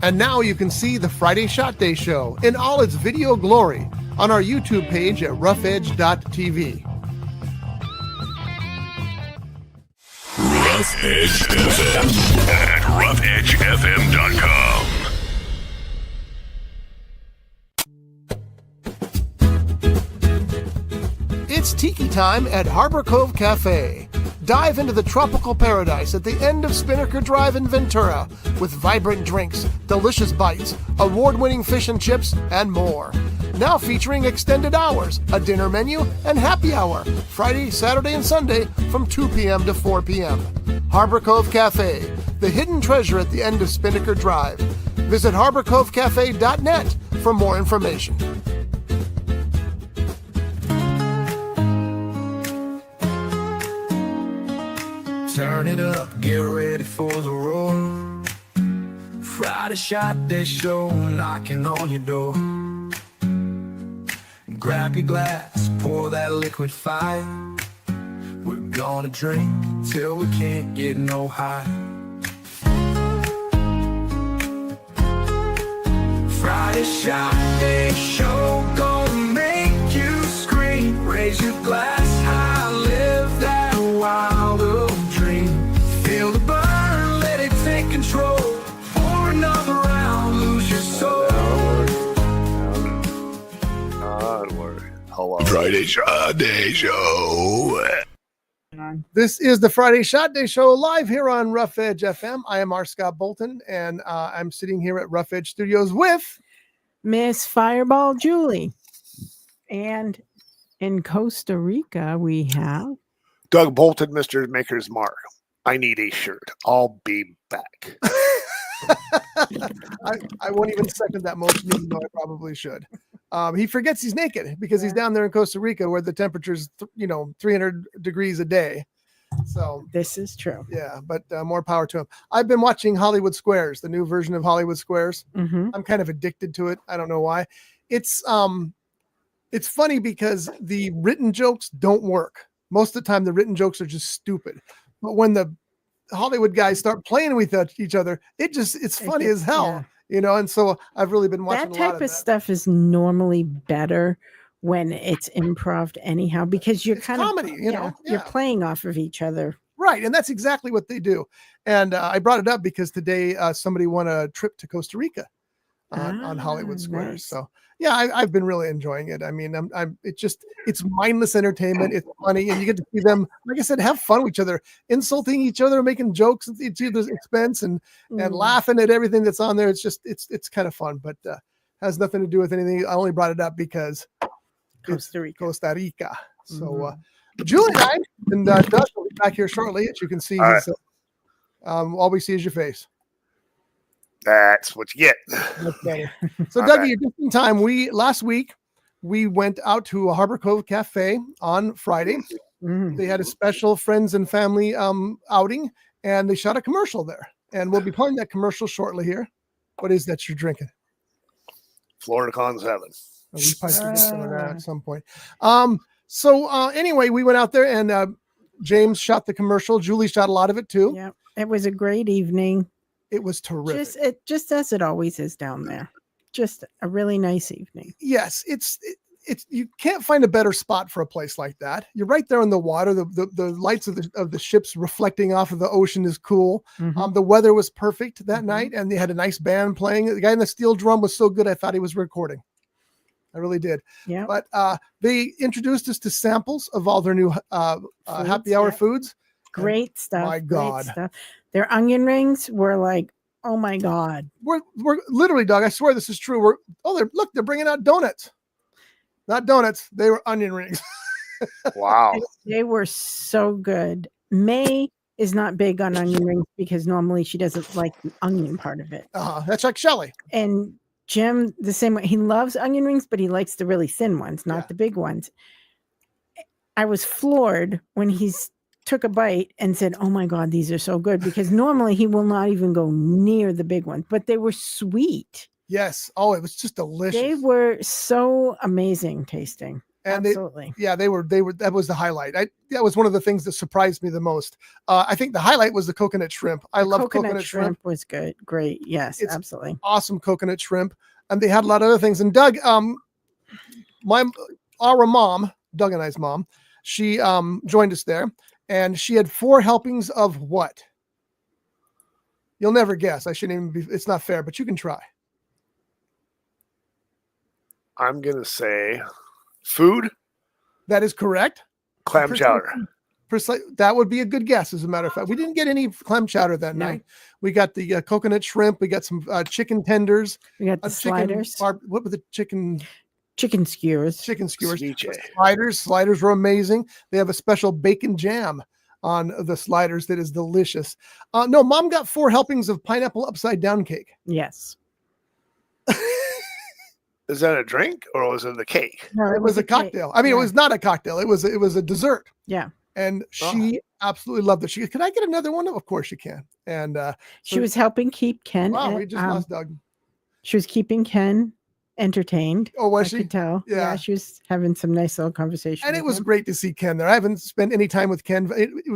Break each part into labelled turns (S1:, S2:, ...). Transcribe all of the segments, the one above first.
S1: And now you can see the Friday Shot Day Show in all its video glory on our YouTube page at roughedge.tv.
S2: Rough Edge FM at roughedgefm.com.
S1: It's tiki time at Harbor Cove Cafe. Dive into the tropical paradise at the end of Spinnaker Drive in Ventura with vibrant drinks, delicious bites, award-winning fish and chips, and more. Now featuring extended hours, a dinner menu, and happy hour, Friday, Saturday, and Sunday from 2 p.m. to 4 p.m. Harbor Cove Cafe, the hidden treasure at the end of Spinnaker Drive. Visit harborcovecafe.net for more information.
S3: Turn it up, get ready for the roar. Friday Shot Day Show, knocking on your door. Grab your glass, pour that liquid fire. We're gonna drink till we can't get no higher. Friday Shot Day Show, gonna make you scream. Raise your glass high, live that wild dream. Feel the burn, let it take control. Pour another round, lose your soul.
S2: Hello. Friday Shot Day Show.
S1: This is the Friday Shot Day Show live here on Rough Edge FM. I am R. Scott Bolton, and I'm sitting here at Rough Edge Studios with
S4: Miss Fireball Julie. And in Costa Rica, we have
S5: Doug Bolton, Mr. Maker's Mark. I need a shirt. I'll be back.
S1: I won't even second that motion, even though I probably should. He forgets he's naked because he's down there in Costa Rica where the temperature's 300 degrees a day. So
S4: this is true.
S1: Yeah, but more power to him. I've been watching Hollywood Squares, the new version of Hollywood Squares.
S4: Mm-hmm.
S1: I'm kind of addicted to it. I don't know why. It's funny because the written jokes don't work. Most of the time, the written jokes are just stupid. But when the Hollywood guys start playing with each other, it's funny as hell, and so I've really been watching
S4: that type of stuff is normally better when it's improv anyhow, because you're kind
S1: comedy,
S4: of you're playing off of each other.
S1: Right. And that's exactly what they do. And I brought it up because today somebody won a trip to Costa Rica on Hollywood Squares.
S4: Nice.
S1: So yeah, I've been really enjoying it. I mean, it's mindless entertainment. It's funny. And you get to see them, like I said, have fun with each other, insulting each other, making jokes at each other's expense and laughing at everything that's on there. It's just, it's kind of fun, but has nothing to do with anything. I only brought it up because
S4: Costa
S1: Rica. So Julie and I, and Doug will be back here shortly. As you can see, all we see is your face.
S5: That's what you get.
S1: Okay. So, Dougie, you're just in time. Last week we went out to a Harbor Cove Cafe on Friday.
S4: Mm.
S1: They had a special friends and family outing, and they shot a commercial there. And we'll be playing that commercial shortly here. What is that you're drinking?
S5: Florida Con 7.
S1: We probably should get some of that at some point. Anyway, we went out there and James shot the commercial. Julie shot a lot of it too.
S4: Yeah, it was a great evening.
S1: It was terrific.
S4: Just as it always is down there. Just a really nice evening.
S1: Yes, it's you can't find a better spot for a place like that. You're right there in the water. The lights of the ships reflecting off of the ocean is cool.
S4: Mm-hmm.
S1: The weather was perfect that night, and they had a nice band playing. The guy in the steel drum was so good, I thought he was recording. I really did.
S4: Yeah.
S1: But they introduced us to samples of all their new happy hour foods.
S4: Great stuff.
S1: My God.
S4: Great stuff. Their onion rings were like, oh my God.
S1: We're literally, Doug, I swear this is true. They're bringing out donuts. Not donuts. They were onion rings.
S5: Wow.
S4: They were so good. May is not big on onion rings because normally she doesn't like the onion part of it.
S1: That's like Shelley.
S4: And Jim, the same way. He loves onion rings, but he likes the really thin ones, not the big ones. I was floored when he took a bite and said, oh my God, these are so good, because normally he will not even go near the big ones, but they were sweet.
S1: Yes. Oh, it was just delicious.
S4: They were so amazing tasting.
S1: And
S4: Absolutely.
S1: they were, that was the highlight. That was one of the things that surprised me the most. I think the highlight was the coconut shrimp. I love coconut shrimp.
S4: Was good. Great. Yes,
S1: It's
S4: absolutely.
S1: Awesome coconut shrimp. And they had a lot of other things. And Doug, our mom, Doug and I's mom, she joined us there, and she had 4 helpings of what? You'll never guess. I shouldn't even be, it's not fair, but you can try.
S5: I'm going to say food,
S1: That is correct.
S5: clam chowder.
S1: That would be a good guess, as a matter of fact. We didn't get any clam chowder that night. We got the coconut shrimp. We got some chicken tenders.
S4: We got the sliders.
S1: What were the chicken?
S4: Chicken skewers.
S1: Chicken skewers.
S5: Ceviche.
S1: Sliders were amazing. They have a special bacon jam on the sliders that is delicious. No, Mom got 4 helpings of pineapple upside down cake.
S4: Yes.
S5: Is that a drink or was it the cake?
S4: No,
S1: It was a cocktail. I mean, it was not a cocktail. It was a dessert.
S4: Yeah.
S1: And she absolutely loved it. She goes, "Can I get another one?" Of course you can. And
S4: she was helping keep Ken.
S1: Wow, we just lost Doug.
S4: She was keeping Ken entertained.
S1: Oh, was
S4: I
S1: she?
S4: could tell.
S1: Yeah.
S4: She was having some nice little conversation.
S1: And it was
S4: him.
S1: great to see Ken there. I haven't spent any time with Ken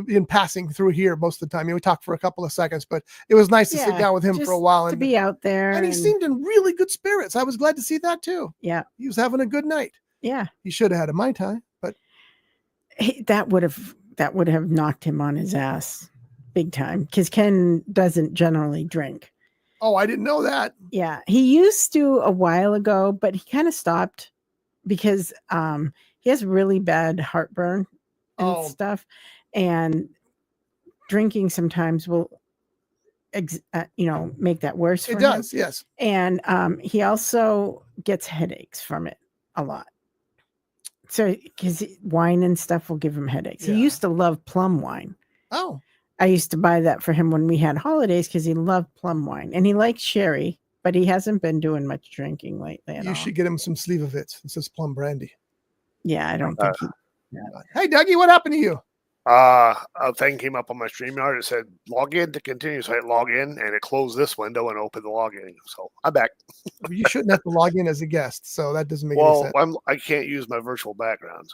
S1: in passing through here most of the time. We talked for a couple of seconds, but it was nice to sit down with him for a while.
S4: To be out there.
S1: And he seemed in really good spirits. I was glad to see that too.
S4: Yeah.
S1: He was having a good night.
S4: Yeah.
S1: He should have had a Mai Tai, but
S4: that would have knocked him on his ass big time, because Ken doesn't generally drink.
S1: Oh, I didn't know that.
S4: Yeah, he used to a while ago, but he kind of stopped because he has really bad heartburn and stuff, and drinking sometimes will make that worse for him.
S1: It does, yes.
S4: And he also gets headaches from it a lot. So, because wine and stuff will give him headaches.
S1: Yeah.
S4: He used to love plum wine.
S1: Oh.
S4: I used to buy that for him when we had holidays because he loved plum wine. And he likes sherry, but he hasn't been doing much drinking lately at all.
S1: You should get him some Slivovitz. It says plum brandy.
S4: Yeah, I don't think
S1: Hey, Dougie, what happened to you?
S5: A thing came up on my StreamYard. It said log in to continue. So I hit log in and it closed this window and opened the login. So I'm back.
S1: You shouldn't have to log in as a guest. So that doesn't make any sense.
S5: I can't use my virtual backgrounds.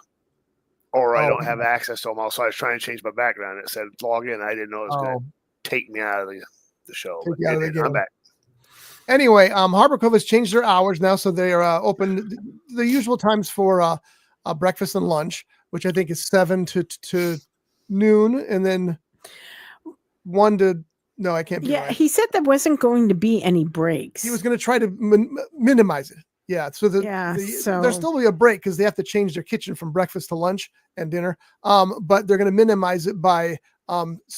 S5: Or I don't have access to them all. So I was trying to change my background. It said log in. I didn't know it was going to take me out of the show.
S1: Take you out of the game.
S5: I'm back.
S1: Anyway, Harbor Cove has changed their hours now. So they are open the usual times for breakfast and lunch, which I think is 7 to noon. And then 1 to, no, I can't be right.
S4: He said there wasn't going to be any breaks.
S1: He was going to try to minimize it. Yeah, so there's still be a break because they have to change their kitchen from breakfast to lunch and dinner. But they're going to minimize it by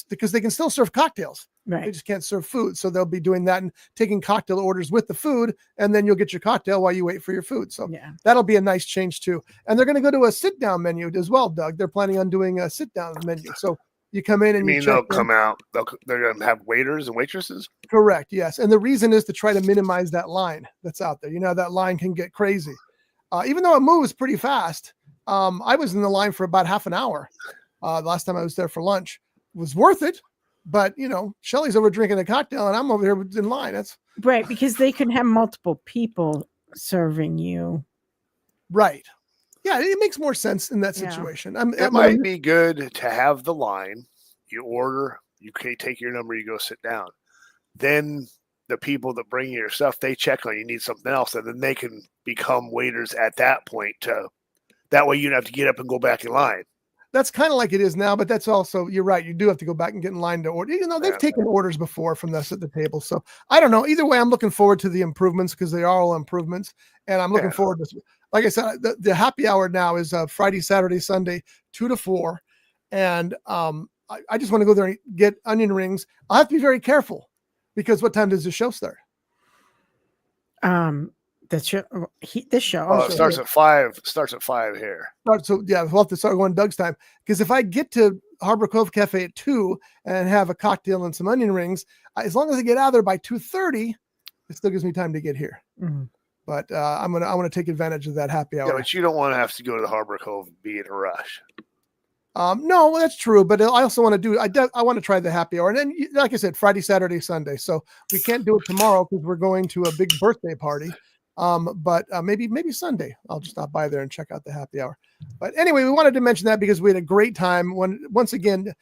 S1: because they can still serve cocktails.
S4: Right.
S1: They just can't serve food. So they'll be doing that and taking cocktail orders with the food, and then you'll get your cocktail while you wait for your food. So that'll be a nice change too. And they're going to go to a sit-down menu as well, Doug. They're planning on doing a sit-down menu. So you come in and
S5: they'll come out. They're going to have waiters and waitresses?
S1: Correct, yes. And the reason is to try to minimize that line that's out there. You know, that line can get crazy. Even though it moves pretty fast. I was in the line for about half an hour. The last time I was there for lunch. It was worth it. But, Shelly's over drinking a cocktail and I'm over here in line. That's
S4: right, because they can have multiple people serving you.
S1: Right. Yeah, it makes more sense in that situation.
S5: It might be good to have the line. You order, you can take your number, you go sit down. Then the people that bring you your stuff, they check on you, need something else, and then they can become waiters at that point. That way you don't have to get up and go back in line.
S1: That's kind of like it is now, but that's also, you're right. You do have to go back and get in line to order. They've taken orders before from us at the table. So I don't know. Either way, I'm looking forward to the improvements because they are all improvements. And I'm looking forward to, like I said, the happy hour now is Friday, Saturday, Sunday, 2 to 4. And I just want to go there and get onion rings. I'll have to be very careful because what time does the show start?
S4: This show.
S5: It starts at 5. Starts at 5 here.
S1: So we'll have to start going Doug's time because if I get to Harbor Cove Cafe at 2 and have a cocktail and some onion rings, as long as I get out of there by 2:30, it still gives me time to get here. Mm-hmm. But I want to take advantage of that happy hour.
S5: Yeah, but you don't want to have to go to the Harbor Cove and be in a rush.
S1: No, that's true. But I also want to I want to try the happy hour. And then, like I said, Friday, Saturday, Sunday. So we can't do it tomorrow because we're going to a big birthday party. But maybe Sunday I'll just stop by there and check out the happy hour. But anyway, we wanted to mention that because we had a great time. Once again,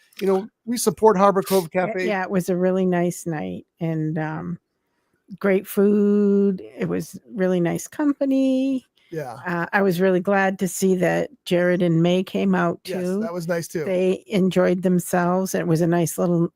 S1: we support Harbor Cove Cafe.
S4: Yeah, it was a really nice night and great food. It was really nice company.
S1: Yeah.
S4: I was really glad to see that Jared and May came out too.
S1: Yes, that was nice too.
S4: They enjoyed themselves. It was a nice little,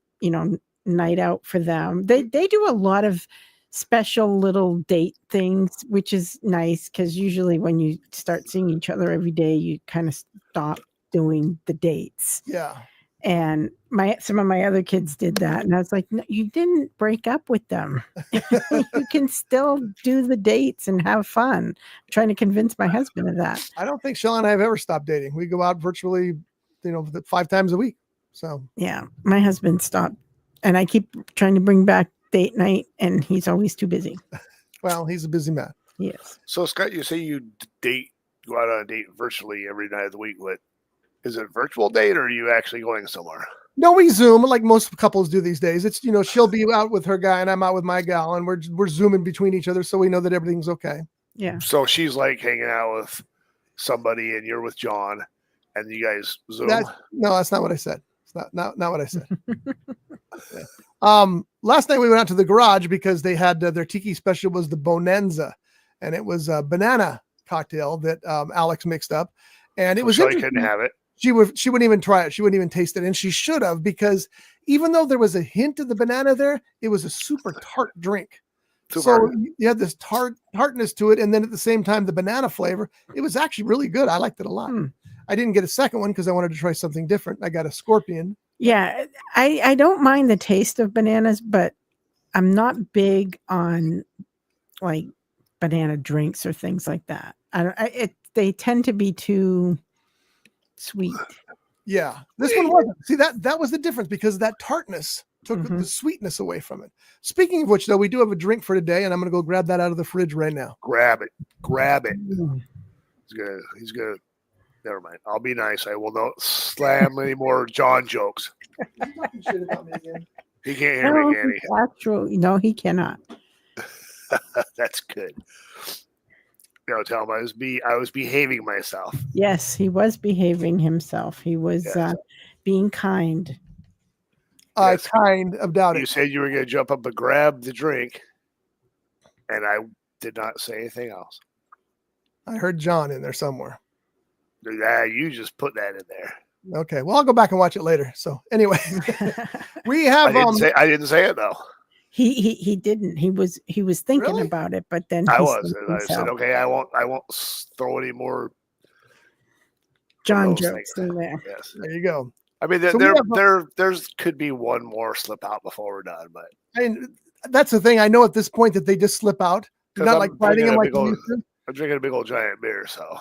S4: night out for them. They do a lot of special little date things, which is nice because usually when you start seeing each other every day, you kind of stop doing the dates.
S1: Yeah.
S4: And some of my other kids did that. And I was like, no, you didn't break up with them. You can still do the dates and have fun. I'm trying to convince my husband of that.
S1: I don't think Shell and I have ever stopped dating. We go out virtually, 5 times a week. So
S4: yeah, my husband stopped. And I keep trying to bring back date night and he's always too busy.
S1: Well, he's a busy man.
S4: Yes.
S5: So Scott, you say you go out on a date virtually every night of the week. What is it, a virtual date, or are you actually going somewhere?
S1: No, we Zoom like most couples do these days. It's she'll be out with her guy and I'm out with my gal, and we're Zooming between each other so we know that everything's okay.
S4: Yeah.
S5: So she's like hanging out with somebody and you're with John, and you guys Zoom.
S1: No, that's not what I said. It's not what I said. Last night we went out to the garage because they had their tiki special was the Bonanza, and it was a banana cocktail that Alex mixed up, and it was
S5: so I couldn't have it.
S1: She wouldn't even try it. She wouldn't even taste it, and she should have, because even though there was a hint of the banana there, it was a super tart drink. So you had this tartness to it, and then at the same time the banana flavor. It was actually really good. I liked it a lot. I didn't get a second one because I wanted to try something different. I got a scorpion.
S4: Yeah, I don't mind the taste of bananas, but I'm not big on like banana drinks or things like that. They tend to be too sweet.
S1: Yeah, this one wasn't. See, that was the difference, because that tartness took the sweetness away from it. Speaking of which, though, we do have a drink for today, and I'm going to go grab that out of the fridge right now.
S5: Grab it. He's good. Never mind. I'll be nice. I will not slam any more John jokes. He can't hear me, can he?
S4: That's true. No, he cannot.
S5: That's good. Tell him I was behaving myself.
S4: Yes, he was behaving himself. He was being kind.
S1: I kind of doubt it.
S5: You said you were going to jump up and grab the drink, and I did not say anything else.
S1: I heard John in there somewhere.
S5: Yeah, you just put that in there.
S1: Okay, well, I'll go back and watch it later. So anyway, we have.
S5: I didn't say it though.
S4: He didn't. He was thinking about it, but then
S5: I said, okay, I won't throw any more
S4: John jokes in there.
S5: Yes,
S1: there you go.
S5: I mean, there's could be one more slip out before we're done, but
S1: that's the thing. I know at this point that they just slip out. Not like fighting them like you used to.
S5: I'm drinking a big old giant beer, so.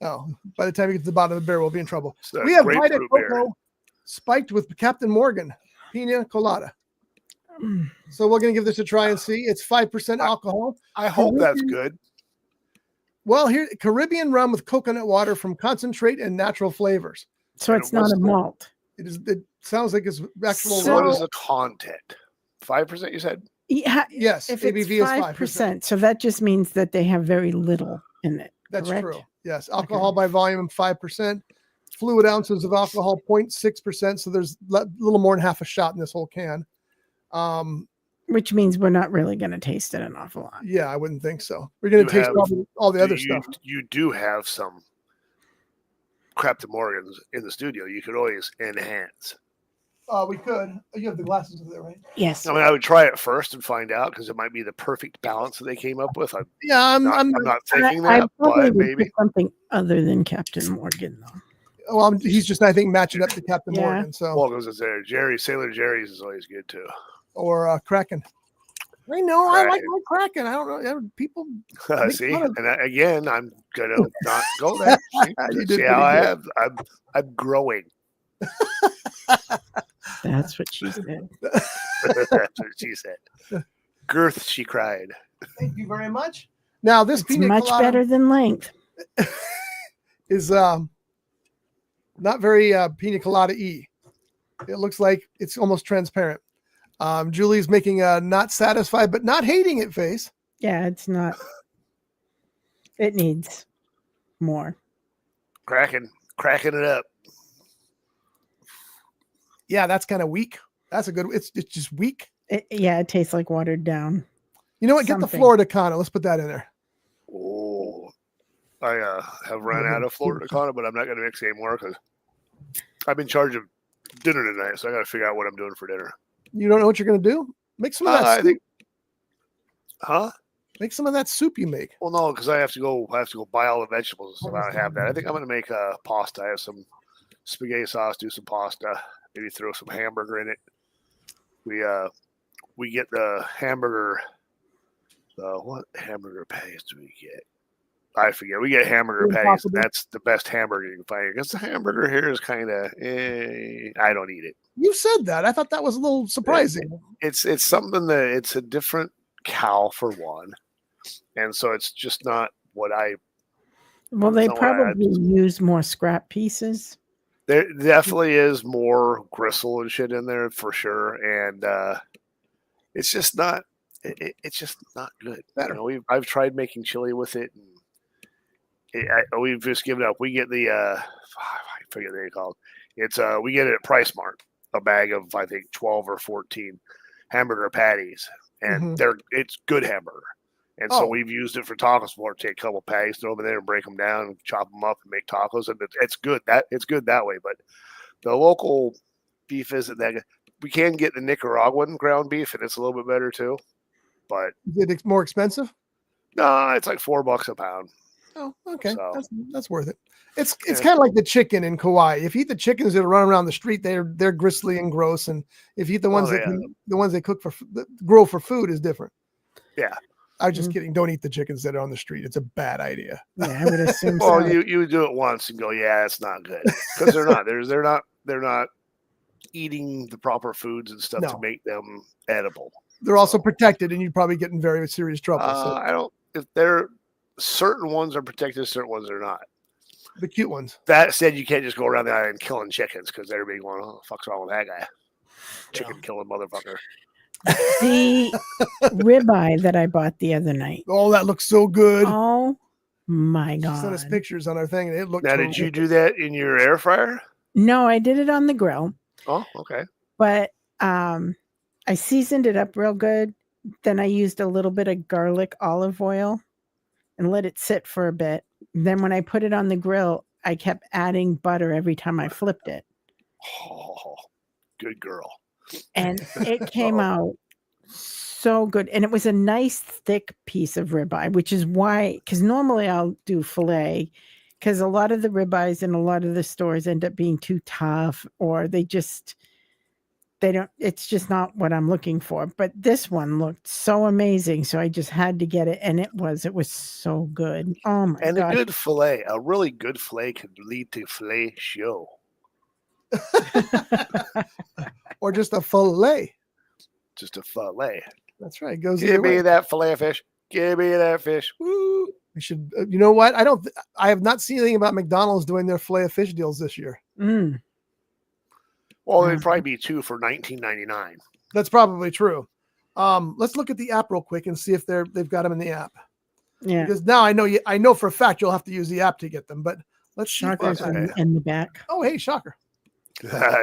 S1: Oh, by the time you get to the bottom of the beer, we'll be in trouble.
S5: So
S1: we have Vita Coco spiked with Captain Morgan Pina Colada. So we're going to give this a try and see. It's 5% alcohol.
S5: I hope that's good.
S1: Well, here, Caribbean rum with coconut water from concentrate and natural flavors.
S4: So it's not a malt.
S1: It is. It sounds like it's actual.
S5: So what is the content? 5%, you said?
S4: Yeah.
S1: Yes.
S4: If
S1: ABV
S4: it's 5%,
S1: is 5%.
S4: so that just means that they have very little in it.
S1: That's
S4: correct?
S1: true. Yes. Alcohol by volume 5%. Fluid ounces of alcohol 0.6%. So there's a little more than half a shot in this whole can.
S4: Which means we're not really going to taste it an awful lot.
S1: Yeah, I wouldn't think so. We're going to taste all the other stuff.
S5: You do have some Captain Morgans in the studio. You could always enhance.
S1: We could. You have the glasses over there, right?
S4: Yes.
S5: I mean, I would try it first and find out, because it might be the perfect balance that they came up with. I'm not thinking that, but maybe
S4: something other than Captain Morgan, though.
S1: Well, he's just, I think, matching up to Captain Morgan. So,
S5: well, goes there. Sailor Jerry's is always good too.
S1: Or Kraken. I know. I like my Kraken. I don't know. People
S5: see, and again, I'm gonna not go there. See how I am. I'm growing.
S4: That's what she said.
S5: That's what she said. Girth, she cried.
S1: Thank you very much. Now this
S4: it's much better than length.
S1: Is not very pina colada-y. It looks like it's almost transparent. Julie's making a not satisfied but not hating it face.
S4: Yeah, it's not. It needs more.
S5: Cracking it up.
S1: Yeah, that's kind of weak. That's a good. It's just weak.
S4: It tastes like watered down.
S1: You know what? Get the
S4: Something.
S1: Florida Cana. Let's put that in there.
S5: Oh, I have run out of Florida Cana, but I'm not going to mix anymore because I've been charged of dinner tonight, so I got to figure out what I'm doing for dinner.
S1: You don't know what you're going to do? Make some of that.
S5: I
S1: Soup.
S5: think. Huh?
S1: Make some of that soup you make.
S5: Well, no, because I have to go buy all the vegetables. So I don't have that. I think I'm going to make pasta. I have some spaghetti sauce. Do some pasta. Maybe throw some hamburger in it. We get the hamburger. What hamburger patties do we get? I forget. We get hamburger patties. And that's the best hamburger you can find. Because the hamburger here is kind of. I don't eat it.
S1: You said that. I thought that was a little surprising.
S5: It's something that it's a different cow for one, and so it's just not what I.
S4: Well, they probably use more scrap pieces.
S5: There definitely is more gristle and shit in there for sure, and it's just not. It's just not good. You know, I've tried making chili with it, and we've just given up. We get the I forget what they called. It's we get it at Price Mart, a bag of I think 12 or 14 hamburger patties, and it's good hamburger. And so we've used it for tacos before. Take a couple patties, throw them in there, and break them down, and chop them up, and make tacos. And it's good. It's good that way. But the local beef isn't that good. We can get the Nicaraguan ground beef, and it's a little bit better too. But
S1: is it more expensive?
S5: No, it's like $4 a pound.
S1: Oh, okay,
S5: so,
S1: that's worth it. It's kind of like the chicken in Kauai. If you eat the chickens that run around the street, they're gristly and gross, and if you eat the ones the ones they cook grow for food is different.
S5: Yeah.
S1: I was just kidding. Don't eat the chickens that are on the street. It's a bad idea.
S4: Yeah, I would assume.
S5: Well, you do it once and go, yeah, it's not good because they're not. They're not eating the proper foods and stuff to make them edible.
S1: They're also protected, and you'd probably get in very serious trouble.
S5: I don't. If they're certain ones are protected, certain ones are not.
S1: The cute ones.
S5: That said, you can't just go around the island killing chickens because everybody going, "Oh, the fuck's wrong with that guy? Chicken killing motherfucker."
S4: The ribeye that I bought the other night.
S1: Oh, that looks so good.
S4: Oh my God.
S1: She sent us pictures on our thing, and it looked
S5: Now, did you do that in your air fryer?
S4: No, I did it on the grill.
S5: Oh, okay.
S4: But I seasoned it up real good. Then I used a little bit of garlic olive oil and let it sit for a bit. Then when I put it on the grill, I kept adding butter every time I flipped it.
S5: Oh, good girl.
S4: And it came out so good. And it was a nice thick piece of ribeye, which is why, because normally I'll do filet, because a lot of the ribeyes in a lot of the stores end up being too tough, or it's just not what I'm looking for. But this one looked so amazing. So I just had to get it. And it was so good. Oh my God.
S5: And a good filet, a really good filet could lead to filet show.
S1: Or just a fillet.
S5: Just a fillet.
S1: That's right. It goes
S5: Give me that filet of fish. Give me that fish. Woo.
S1: We should, you know what? I have not seen anything about McDonald's doing their filet of fish deals this year.
S5: Well, it'd probably be two for $19.99.
S1: That's probably true. Let's look at the app real quick and see if they've got them in the app.
S4: Yeah.
S1: Because now I know for a fact you'll have to use the app to get them. But let's see.
S4: Shocker's in the back.
S1: Oh, hey, Shocker.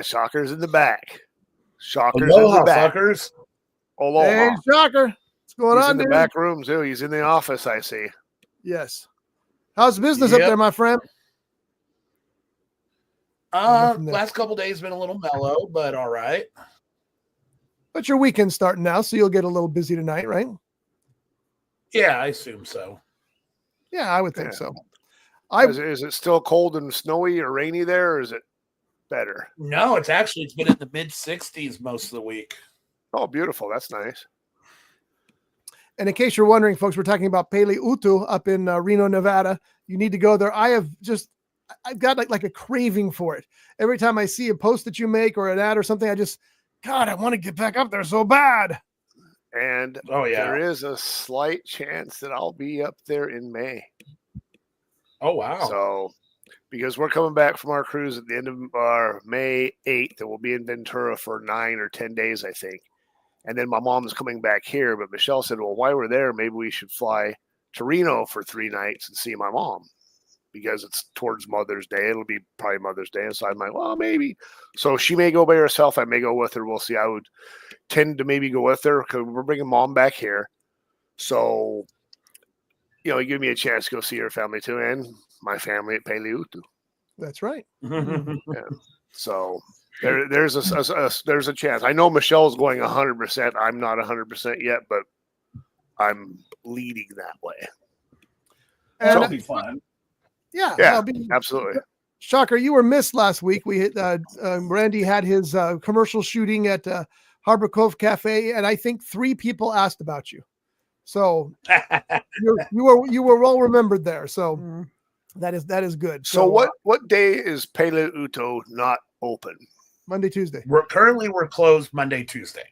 S5: Shocker's in the back. Shocker's
S6: Aloha,
S5: in the back.
S6: fuckers.
S5: Aloha.
S1: Hey, Shocker. What's going
S5: He's
S1: on,
S5: in the
S1: dude?
S5: back room, too. He's in the office, I see.
S1: Yes. How's business up there, my friend?
S6: Last couple days been a little mellow, but all right.
S1: But your weekend's starting now, so you'll get a little busy tonight, right?
S6: Yeah, I assume so.
S1: Yeah, I would think so.
S5: Is it still cold and snowy or rainy there, or is it better?
S6: No, it's been in the mid 60s most of the week.
S5: Oh, beautiful. That's nice.
S1: And in case you're wondering, folks, we're talking about Pele Utu up in Reno, Nevada. You need to go there. I've got like a craving for it. Every time I see a post that you make or an ad or something, I want to get back up there so bad.
S5: And there is a slight chance that I'll be up there in May.
S6: Oh, wow.
S5: So, because we're coming back from our cruise at the end of our May 8th, and we'll be in Ventura for 9 or 10 days, I think. And then my mom's coming back here, but Michelle said, well, while we're there, maybe we should fly to Reno for 3 nights and see my mom because it's towards Mother's Day. It'll be probably Mother's Day. And so I'm like, well, maybe. So she may go by herself. I may go with her. We'll see. I would tend to maybe go with her because we're bringing Mom back here. So, you know, it gave me a chance to go see her family too and my family at Peleautu.
S1: That's right.
S5: Yeah. So there's a chance. I know Michelle's going 100%. I'm not 100% yet, but I'm leading that way.
S1: And
S6: That'll be fun.
S1: yeah,
S5: Yeah, absolutely.
S1: Shocker, you were missed last week. We Randy had his commercial shooting at Harbor Cove Cafe, and I think 3 people asked about you. So you were well remembered there. So that is good.
S5: So what day is Peleautu not open?
S1: Monday, Tuesday.
S6: We're closed Monday, Tuesday.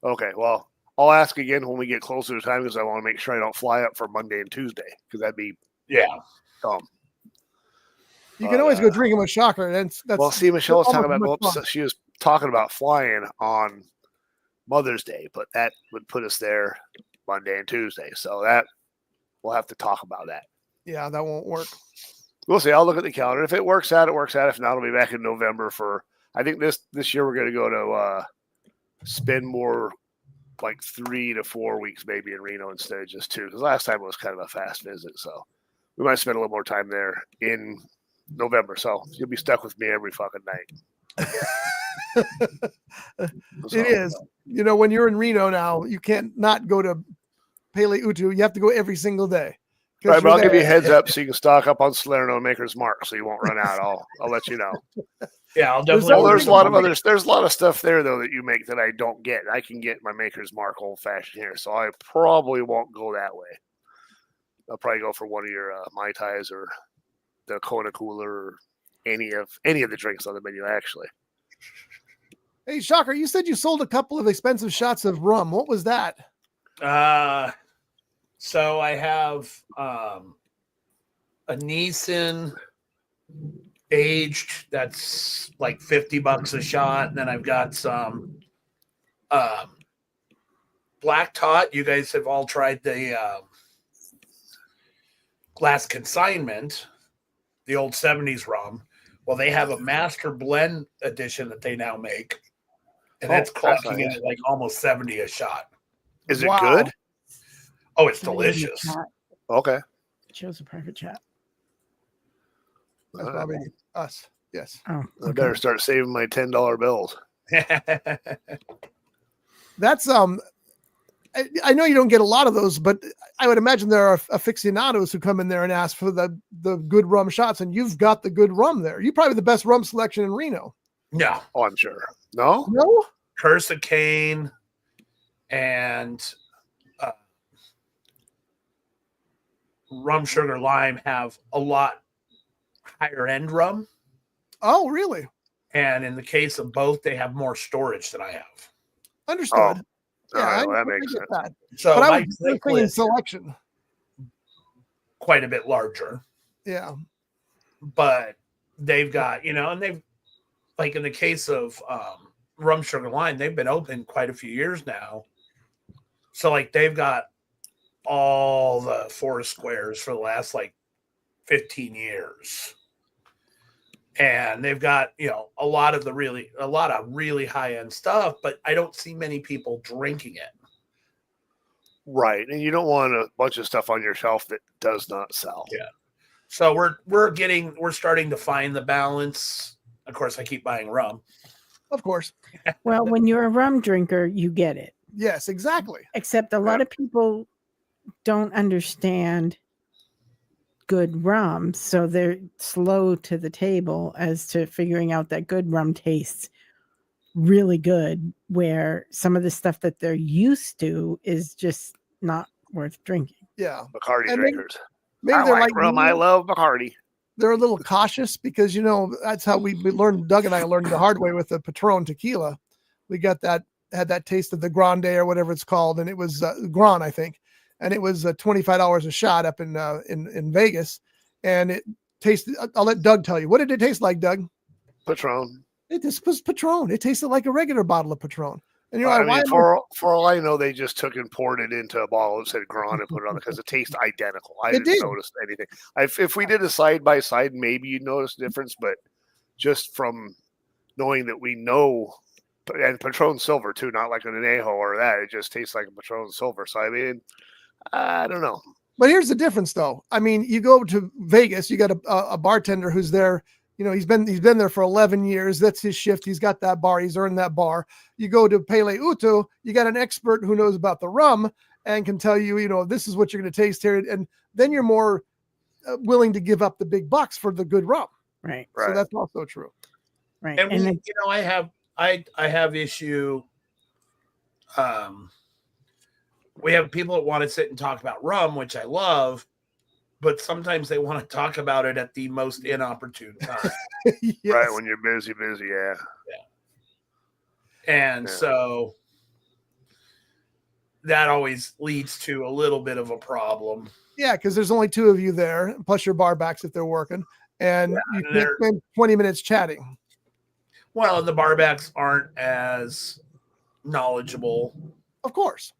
S5: Okay, well, I'll ask again when we get closer to time because I want to make sure I don't fly up for Monday and Tuesday because that'd be dumb.
S1: You can always go drinking with Shocker. That's
S5: well. See, Michelle was talking
S1: almost
S5: about.
S1: fun.
S5: She was talking about flying on Mother's Day, but that would put us there Monday and Tuesday. So that we'll have to talk about that.
S1: Yeah, that won't work.
S5: We'll see. I'll look at the calendar. If it works out, it works out. If not, I'll be back in November for. I think this year we're going to go to spend more like 3 to 4 weeks maybe in Reno instead of just 2. Because last time it was kind of a fast visit, so we might spend a little more time there in November. So you'll be stuck with me every fucking night.
S1: It is. You know, when you're in Reno now, you can't not go to Peleautu. You have to go every single day.
S5: Right, but I'll give you a heads up so you can stock up on Salerno and Maker's Mark so you won't run out. I'll let you know.
S6: Yeah, I'll definitely.
S5: Well, there's a lot of others. There's a lot of stuff there though that you make that I don't get. I can get my Maker's Mark old fashioned here, so I probably won't go that way. I'll probably go for one of your Mai Tais or the Kona Cooler or any of the drinks on the menu. Actually,
S1: Hey, Shocker, you said you sold a couple of expensive shots of rum. What was that?
S6: So I have a Nissan aged that's like $50 a shot, and then I've got some Black Tot. You guys have all tried the Glass Consignment, the old 70s rum. Well, they have a master blend edition that they now make, and that's clocking in at like almost 70 a shot.
S5: is it good?
S6: Oh, it's delicious.
S5: Okay,
S4: Shows a private chat.
S1: That's probably us. Yes.
S4: Oh,
S5: I better start saving my $10 bills.
S1: That's I know you don't get a lot of those, but I would imagine there are aficionados who come in there and ask for the good rum shots, and you've got the good rum there. You're probably the best rum selection in Reno.
S6: No.
S5: Oh, I'm sure. No?
S1: No?
S6: Curse of Cain and Rum Sugar Lime have a lot higher end rum.
S1: Oh, really?
S6: And in the case of both, they have more storage than I have.
S1: Understood.
S5: All right,
S1: I
S5: well, that makes
S1: get
S5: sense.
S1: that.
S6: So
S1: But I
S6: my
S1: was
S6: drink
S1: thinking
S6: list
S1: selection.
S6: quite a bit larger.
S1: Yeah.
S6: But they've got, and they've, like in the case of Rum Sugar Lime, they've been open quite a few years now. So like they've got all the forest squares for the last like 15 years. And they've got, a lot of really high end stuff, but I don't see many people drinking it.
S5: Right. And you don't want a bunch of stuff on your shelf that does not sell.
S6: Yeah. So we're starting to find the balance. Of course, I keep buying rum.
S1: Of course.
S4: well, when you're a rum drinker, you get it.
S1: Yes, exactly.
S4: Except a lot of people don't understand good rum, so they're slow to the table as to figuring out that good rum tastes really good, where some of the stuff that they're used to is just not worth drinking.
S1: Yeah.
S5: Bacardi
S1: And
S5: drinkers.
S1: Maybe
S5: I
S1: they're
S5: like rum. I love Bacardi.
S1: they're a little cautious because, that's how we learned. Doug and I learned the hard way with the Patron tequila. We had that taste of the Grande or whatever it's called. And it was Grand, I think. And it was $25 a shot up in Vegas. And it tasted, I'll let Doug tell you. What did it taste like, Doug?
S5: Patron.
S1: This was Patron. It tasted like a regular bottle of Patron. And you know,
S5: I
S1: why
S5: mean,
S1: am I-
S5: for all I know, they just took and poured it into a bottle and said Grand and put it on because it tastes identical. I
S1: It
S5: didn't
S1: did.
S5: notice anything. If we did a side by side, maybe you'd notice a difference, but just from knowing that we know, and Patron Silver too, not like an Anejo or that, it just tastes like a Patron Silver. So I mean, I don't know.
S1: But here's the difference, though. I mean, you go to Vegas, you got a bartender who's there. You know, he's been there for 11 years. That's his shift. He's got that bar. He's earned that bar. You go to Pele Utu, you got an expert who knows about the rum and can tell you, you know, this is what you're going to taste here. And then you're more willing to give up the big bucks for the good rum.
S4: Right.
S1: So that's also true.
S4: Right.
S6: And we, you know, I have issue. We have people that want to sit and talk about rum, which I love, but sometimes they want to talk about it at the most inopportune time.
S1: Yes.
S5: Right, when you're busy, yeah.
S6: And
S5: Yeah.
S6: so that always leads to a little bit of a problem.
S1: Yeah, because there's only two of you there, plus your bar backs if they're working, and you
S6: and
S1: can't
S6: they're-
S1: spend 20 minutes chatting.
S6: Well, and the barbacks aren't as knowledgeable.
S1: Of course.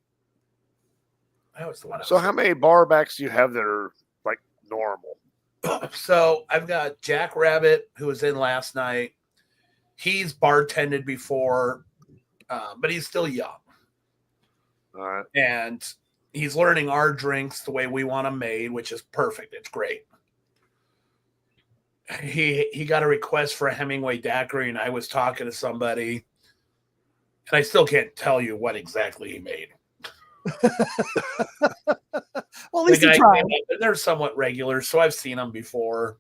S6: That was the one.
S5: So how many bar backs do you have that are like normal?
S6: So I've got Jack Rabbit, who was in last night. He's bartended before, but he's still young.
S5: All right.
S6: And he's learning our drinks the way we want them made, which is perfect. It's great. He got a request for a Hemingway daiquiri, and I was talking to somebody, and I still can't tell you what exactly he made.
S1: Well, at least
S6: The
S1: you
S6: guy
S1: tried.
S6: came up, and they're somewhat regular, so I've seen them before.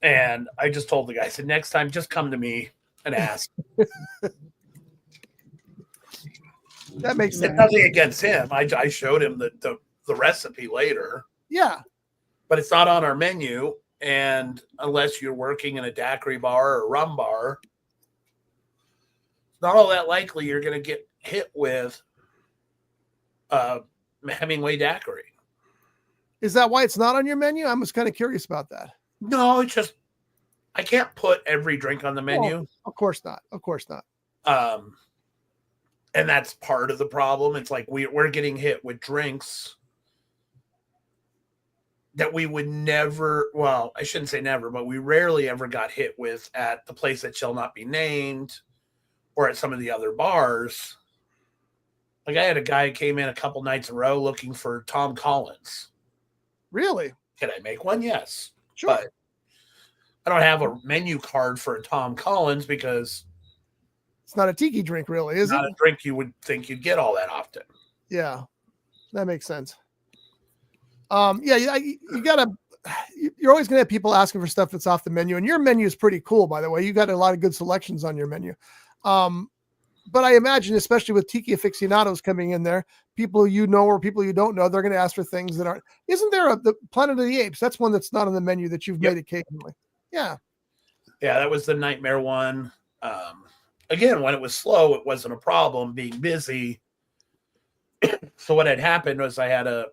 S6: And I just told the guy, I said, next time, just come to me and ask.
S1: That makes
S6: It's
S1: sense.
S6: nothing against him. I showed him the recipe later,
S1: Yeah.
S6: but it's not on our menu. And unless you're working in a daiquiri bar or a rum bar, it's not all that likely you're going to get hit with a Hemingway daiquiri.
S1: Is that why it's not on your menu? I'm just kind of curious about that.
S6: No, it's just I can't put every drink on the menu.
S1: Well, of course not. Of course not.
S6: And that's part of the problem. It's like we're getting hit with drinks that we would never, well, I shouldn't say never, but we rarely ever got hit with at the place that shall not be named or at some of the other bars. Like I had a guy who came in a couple nights in a row looking for Tom Collins.
S1: Really?
S6: Can I make one? Yes.
S1: Sure.
S6: But I don't have a menu card for a Tom Collins because
S1: It's not a tiki drink, really, is
S6: it's not
S1: it?
S6: a drink you would think you'd get all that often.
S1: Yeah. That makes sense. You gotta. You're always gonna have people asking for stuff that's off the menu, and your menu is pretty cool, by the way. You got a lot of good selections on your menu. But I imagine, especially with tiki aficionados coming in there, people you know or people you don't know, they're going to ask for things that aren't. Isn't there the Planet of the Apes? That's one that's not on the menu that you've made occasionally. Yeah.
S6: Yeah, that was the nightmare one. Again, when it was slow, it wasn't a problem being busy. So what had happened was I had a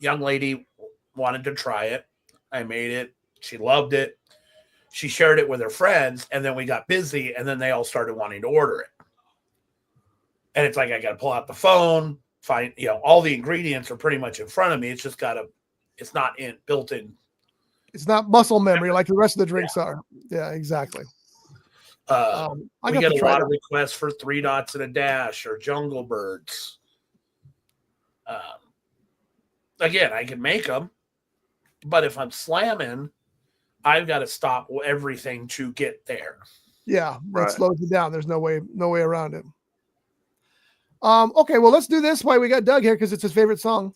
S6: young lady wanted to try it. I made it. She loved it. She shared it with her friends, and then we got busy, and then they all started wanting to order it. And it's like I got to pull out the phone, find, all the ingredients are pretty much in front of me. It's just it's not built in.
S1: It's not muscle memory like the rest of the drinks are. Yeah, exactly. I
S6: We
S1: got
S6: get
S1: to
S6: a
S1: try
S6: lot
S1: that.
S6: of requests for 3 Dots and a Dash or Jungle Birds. Again, I can make them, but if I'm slamming, I've got to stop everything to get there.
S1: Yeah, that
S5: Right.
S1: slows it down. There's no way around it. Okay, well, let's do this while we got Doug here because it's his favorite song.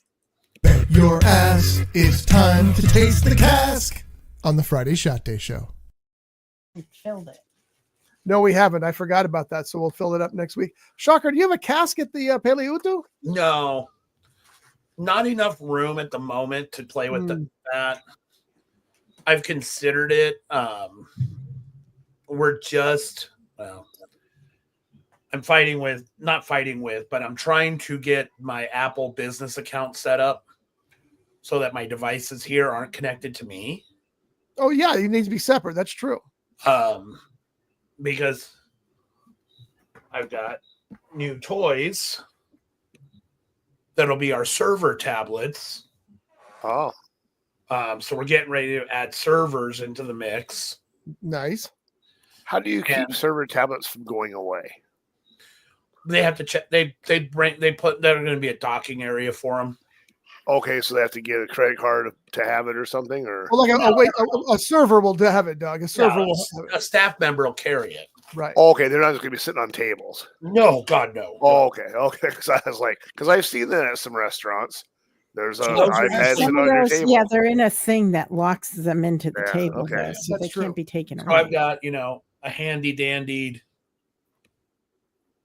S1: Bet your ass it's time to taste the cask on the Friday Shot Day Show.
S4: We killed it.
S1: No, we haven't. I forgot about that, so we'll fill it up next week. Shocker, do you have a cask at the Pele-Utu?
S6: No, not enough room at the moment to play with that. I've considered it. We're just, I'm but I'm trying to get my Apple business account set up so that my devices here aren't connected to me.
S1: Oh, yeah, you need to be separate. That's true.
S6: Because I've got new toys that'll be our server tablets.
S5: Oh,
S6: So we're getting ready to add servers into the mix.
S1: Nice.
S5: how do you keep
S6: And-
S5: server tablets from going away?
S6: They have to check. They're going to be a docking area for them.
S5: Okay, so they have to get a credit card to have it or something, or
S1: Well, like a server will have it, Doug. A server
S6: No,
S1: will have
S6: a
S1: it.
S6: staff member will carry it.
S1: Right.
S5: okay, they're not just gonna be sitting on tables.
S6: No, God, no.
S5: Oh, okay. Because I was like, because I've seen that at some restaurants. There's an
S6: those are
S5: iPad
S6: some
S5: sitting
S4: Some
S5: on
S4: of
S5: your
S4: those,
S5: table.
S4: yeah, they're in a thing that locks them into the
S5: Yeah,
S4: table,
S5: okay.
S4: though, so
S1: That's
S4: they
S1: true.
S4: can't be taken
S6: So
S4: away.
S6: I've got, a handy dandy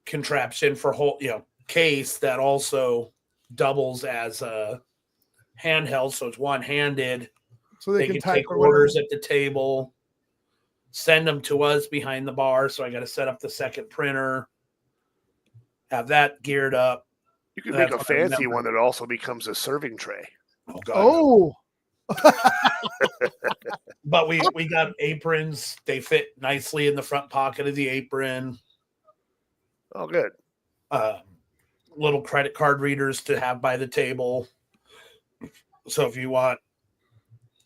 S6: contraption for case that also doubles as a handheld. So it's one-handed.
S1: So
S6: They
S1: they can
S6: can
S1: type
S6: take
S1: or whatever.
S6: orders at the table, send them to us behind the bar. So I got to set up the second printer, have that geared up.
S5: You could
S6: That's
S5: make a
S6: what I
S5: fancy
S6: remember.
S5: one that also becomes a serving tray.
S6: Oh, God. No.
S1: Oh,
S6: But we got aprons. They fit nicely in the front pocket of the apron.
S5: Oh, good.
S6: Little credit card readers to have by the table. So if you want,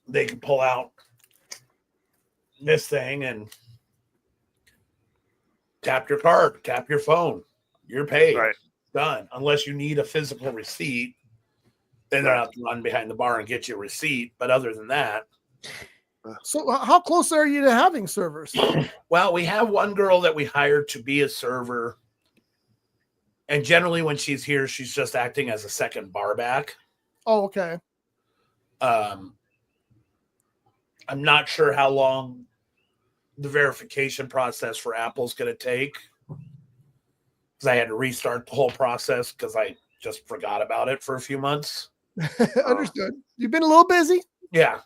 S6: they can pull out this thing and tap your card, tap your phone. You're paid.
S5: Right.
S6: Done. Unless you need a physical receipt, then they'll have to run behind the bar and get you a receipt. But other than that,
S1: so how close are you to having servers?
S6: well, we have one girl that we hired to be a server. And generally when she's here, she's just acting as a second bar back.
S1: Oh, okay.
S6: I'm not sure how long the verification process for Apple's going to take, because I had to restart the whole process because I just forgot about it for a few months.
S1: Understood. You've been a little busy.
S6: Yeah.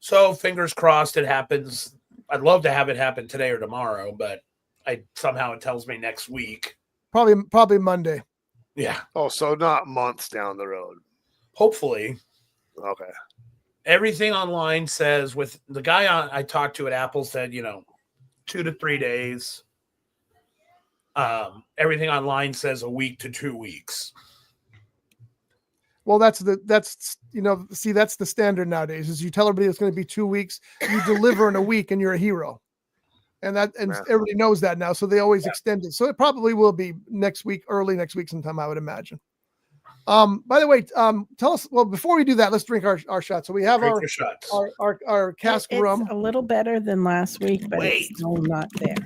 S6: So fingers crossed it happens. I'd love to have it happen today or tomorrow, but somehow it tells me next week.
S1: Probably Monday.
S6: Yeah.
S5: Oh, so not months down the road.
S6: Hopefully.
S5: Okay.
S6: Everything online says, with the guy I talked to at Apple said, 2 to 3 days. Everything online says a week to 2 weeks.
S1: Well, that's the standard nowadays. Is you tell everybody it's going to be 2 weeks, you deliver in a week, and you're a hero. And everybody knows that now, so they always extend it. So it probably will be early next week sometime, I would imagine. By the way, tell us. Well, before we do that, let's drink our shot. So we have
S6: Drink your shots.
S1: our cask
S4: It's
S1: rum.
S4: a little better than last week, but
S6: Wait.
S4: it's still not there.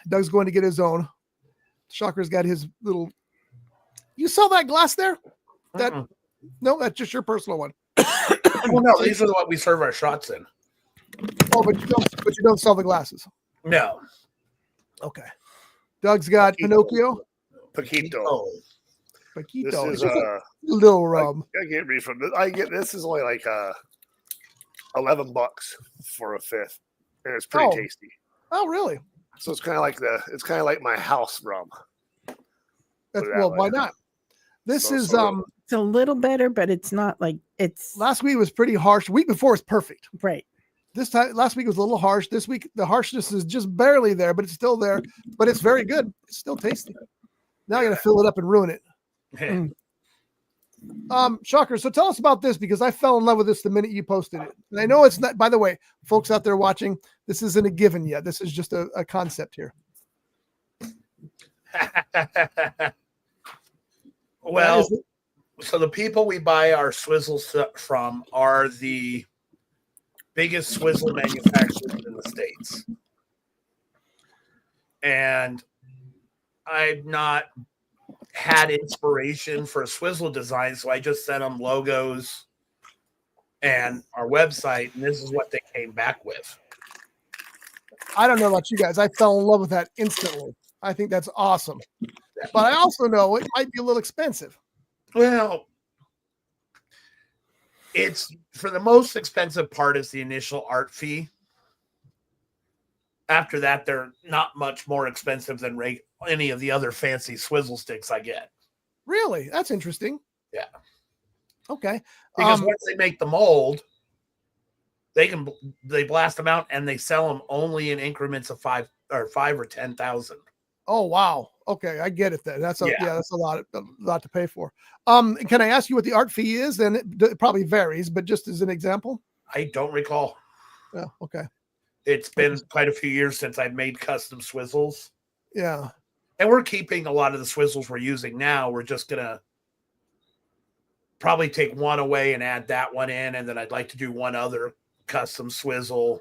S1: Doug's going to get his own. Shocker's got his little. You saw that glass there?
S6: Mm-mm.
S1: No, that's just your personal one.
S6: Well, no, these are what we serve our shots in.
S1: Oh, but you don't sell the glasses.
S6: No.
S1: Okay. Doug's got Pinocchio.
S5: Paquito.
S6: Oh,
S1: Paquito.
S5: This
S1: It's
S5: is
S1: just a little rum.
S5: I get read from this. This is only like $11 for a fifth, and it's pretty
S1: Oh.
S5: tasty.
S1: Oh, really?
S5: So it's kind of like my house rum.
S1: That's,
S5: Put it that
S1: well,
S5: way.
S1: why not? This
S5: So-
S1: is
S5: so-
S4: It's a little better, but it's not like it's
S1: last week was pretty harsh. Week before was perfect.
S4: right.
S1: Last week was a little harsh. This week the harshness is just barely there, but it's still there. But it's very good. It's still tasty. Now I got to fill it up and ruin it. Shocker. So tell us about this, because I fell in love with this the minute you posted it. And I know it's not, by the way, folks out there watching, this isn't a given yet. This is just a concept here.
S6: well, so the people we buy our swizzles from are the biggest swizzle manufacturers in the States. And I've not had inspiration for a swizzle design, so I just sent them logos and our website, and this is what they came back with.
S1: I don't know about you guys. I fell in love with that instantly. I think that's awesome. But I also know it might be a little expensive.
S6: Well, it's for the most expensive part is the initial art fee. After that, they're not much more expensive than any of the other fancy swizzle sticks I get.
S1: Really? That's interesting.
S6: Yeah.
S1: Okay.
S6: Because once they make the mold, they blast them out and they sell them only in increments of 5 or 10,000.
S1: Oh wow. Okay, I get it then. That's
S6: Yeah.
S1: that's a lot to pay for. Can I ask you what the art fee is? And it probably varies, but just as an example.
S6: I don't recall.
S1: Yeah. Okay.
S6: It's been quite a few years since I've made custom swizzles.
S1: Yeah.
S6: And we're keeping a lot of the swizzles we're using now. We're just gonna probably take one away and add that one in, and then I'd like to do one other custom swizzle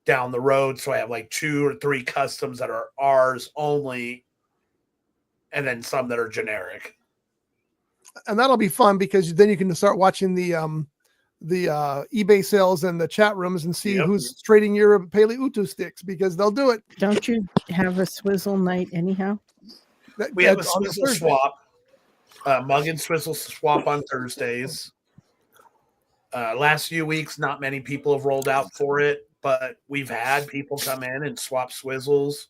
S6: down the road. So I have like 2 or 3 customs that are ours only, and then some that are generic.
S1: And that'll be fun because then you can start watching the eBay sales and the chat rooms and see who's trading your Paley Utu sticks, because they'll do it.
S4: Don't you have a swizzle night anyhow?
S6: We have a swizzle swap, mug and swizzle swap on Thursdays. Last few weeks, not many people have rolled out for it, but we've had people come in and swap swizzles.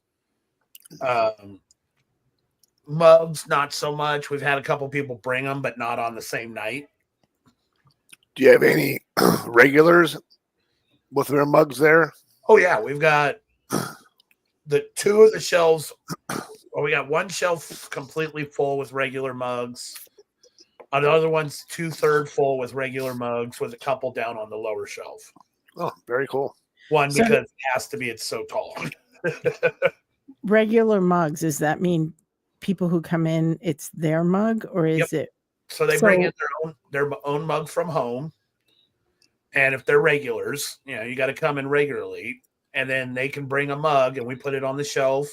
S6: Mugs, not so much. We've had a couple people bring them, but not on the same night.
S5: Do you have any regulars with their mugs there?
S6: Oh yeah, we've got the 2 of the shelves. Well, we got one shelf completely full with regular mugs. Another one's 2/3 full with regular mugs, with a couple down on the lower shelf.
S5: Oh, very cool.
S6: One because it has to be, it's so tall.
S4: Regular mugs, does that mean people who come in, it's their mug, or is it?
S6: So they bring in their own mug from home. And if they're regulars, you got to come in regularly, and then they can bring a mug and we put it on the shelf.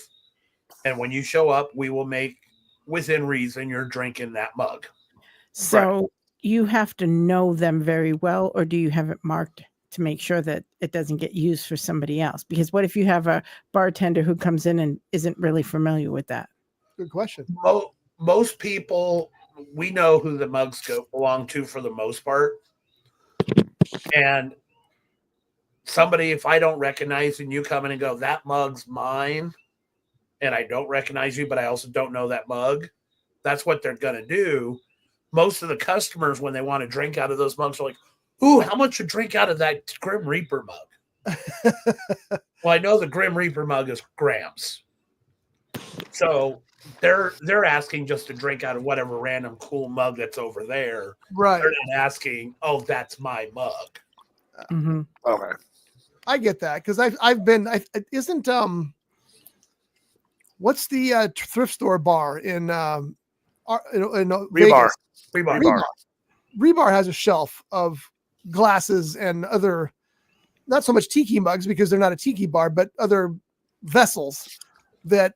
S6: And when you show up, we will make, within reason, you're drinking that mug.
S4: So you have to know them very well, or do you have it marked to make sure that it doesn't get used for somebody else? Because what if you have a bartender who comes in and isn't really familiar with that?
S1: Good question.
S6: Most people, we know who the mugs belong to for the most part. And somebody, if I don't recognize and you come in and go, that mug's mine, and I don't recognize you, but I also don't know that mug, that's what they're going to do. Most of the customers, when they want to drink out of those mugs, are like, ooh, how much to drink out of that Grim Reaper mug? Well, I know the Grim Reaper mug is grams. So they're asking just to drink out of whatever random cool mug that's over there.
S1: Right.
S6: They're not asking, oh, that's my mug.
S4: Mm-hmm.
S5: Okay.
S1: I get that, because I've been, isn't what's the thrift store bar in
S5: Rebar.
S1: Vegas?
S6: Rebar.
S1: Rebar has a shelf of glasses and other, not so much tiki mugs because they're not a tiki bar, but other vessels that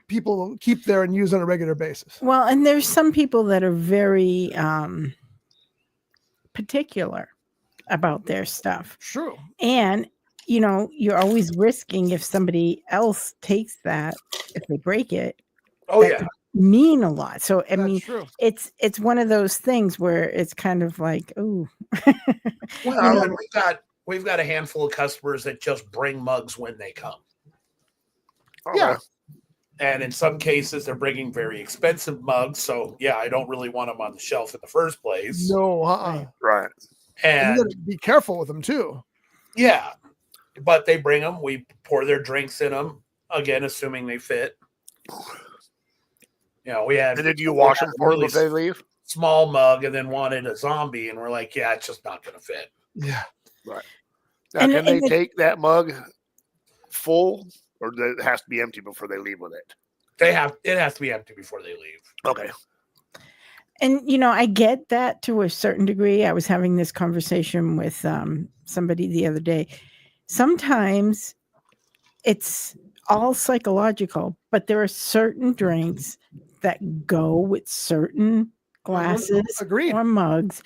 S1: people keep there and use on a regular basis.
S4: Well, and there's some people that are very particular about their stuff.
S1: True.
S4: And, you're always risking, if somebody else takes that, if they break it.
S6: Oh,
S4: that
S6: yeah.
S4: could mean a lot. So, I
S1: That's
S4: mean,
S1: true.
S4: it's one of those things where it's kind of like, oh.
S6: Well, and we've got a handful of customers that just bring mugs when they come.
S5: Okay.
S1: Yeah.
S6: And in some cases, they're bringing very expensive mugs. So, yeah, I don't really want them on the shelf in the first place.
S1: No,
S5: Right.
S1: And you
S6: And
S1: gotta be careful with them too.
S6: yeah, but they bring them. We pour their drinks in them, again, assuming they fit. We had.
S5: And did you wash them for them if they leave?
S6: Small mug and then wanted a zombie, and we're like, yeah, it's just not going to fit.
S1: Yeah.
S5: Right. Now,
S4: And-
S5: can they
S4: and the-
S5: take that mug full, or does it has to be empty before they leave with it?
S6: It has to be empty before they leave.
S5: Okay.
S4: And, I get that to a certain degree. I was having this conversation with somebody the other day. Sometimes it's all psychological, but there are certain drinks that go with certain glasses
S1: Agreed.
S4: or mugs.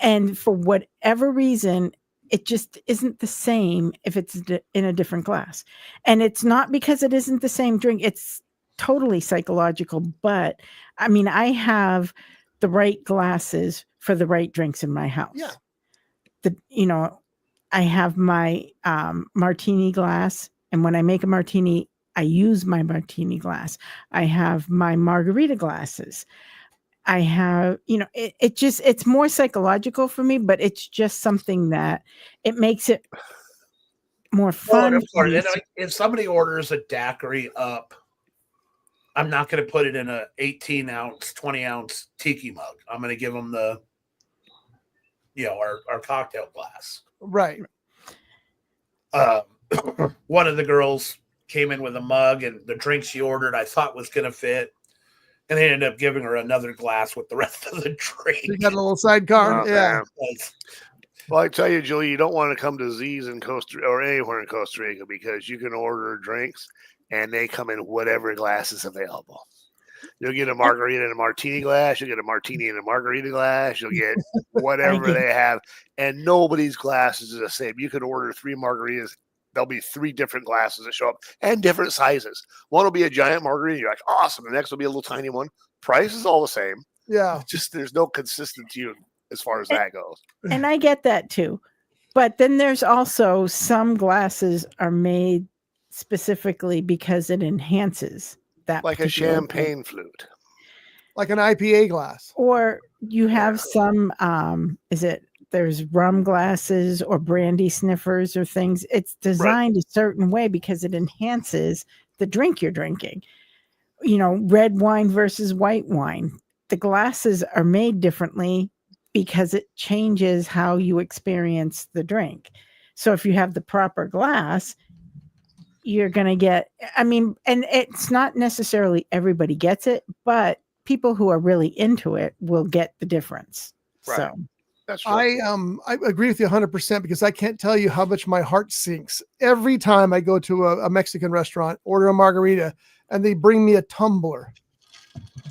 S4: And for whatever reason, it just isn't the same if it's in a different glass. And it's not because it isn't the same drink. It's totally psychological. But I mean, I have the right glasses for the right drinks in my house.
S1: Yeah.
S4: I have my martini glass, and when I make a martini, I use my martini glass. I have my margarita glasses. I have, it's more psychological for me, but it's just something that it makes it more
S6: Well, and
S4: fun.
S6: of course,
S4: for me.
S6: if somebody orders a daiquiri up, I'm not going to put it in a 18-ounce, 20-ounce tiki mug. I'm going to give them the, our cocktail glass.
S1: Right.
S6: One of the girls came in with a mug, and the drink she ordered I thought was going to fit, and they ended up giving her another glass with the rest of the drink.
S1: You got a little sidecar.
S5: Oh,
S1: Yeah.
S5: man. Well, I tell you, Julie, you don't want to come to Z's in Costa or anywhere in Costa Rica because you can order drinks and they come in whatever glass is available. You'll get a margarita in a martini glass. You'll get a martini in a margarita glass. You'll get whatever they have. And nobody's glasses is the same. You can order 3 margaritas. There'll be 3 different glasses that show up and different sizes. One will be a giant margarita. You're like, awesome. The next will be a little tiny one. Price is all the same.
S1: Yeah.
S5: Just there's no consistency as far as that goes.
S4: And I get that too. But then there's also some glasses are made specifically because it enhances that.
S5: Like a
S4: particular
S5: champagne flute.
S1: Like an IPA glass.
S4: Or you have some, there's rum glasses or brandy sniffers or things. It's designed a certain way because it enhances the drink you're drinking. Red wine versus white wine. The glasses are made differently because it changes how you experience the drink. So if you have the proper glass, you're going to get, and it's not necessarily everybody gets it, but people who are really into it will get the difference.
S5: Right.
S4: So
S5: that's true.
S1: I agree with you 100% because I can't tell you how much my heart sinks every time I go to a Mexican restaurant, order a margarita, and they bring me a tumbler.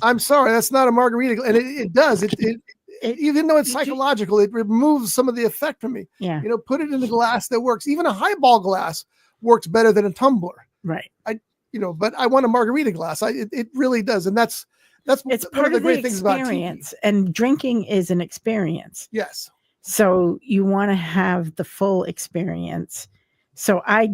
S1: I'm sorry, that's not a margarita, and it does. It even though it's psychological, it removes some of the effect from me.
S4: Yeah.
S1: Put it in the glass that works. Even a highball glass works better than a tumbler.
S4: Right.
S1: But I want a margarita glass. It really does, and that's
S4: it's
S1: one
S4: part
S1: of the great things about
S4: experience. And drinking is an experience.
S1: Yes.
S4: So you want to have the full experience. So I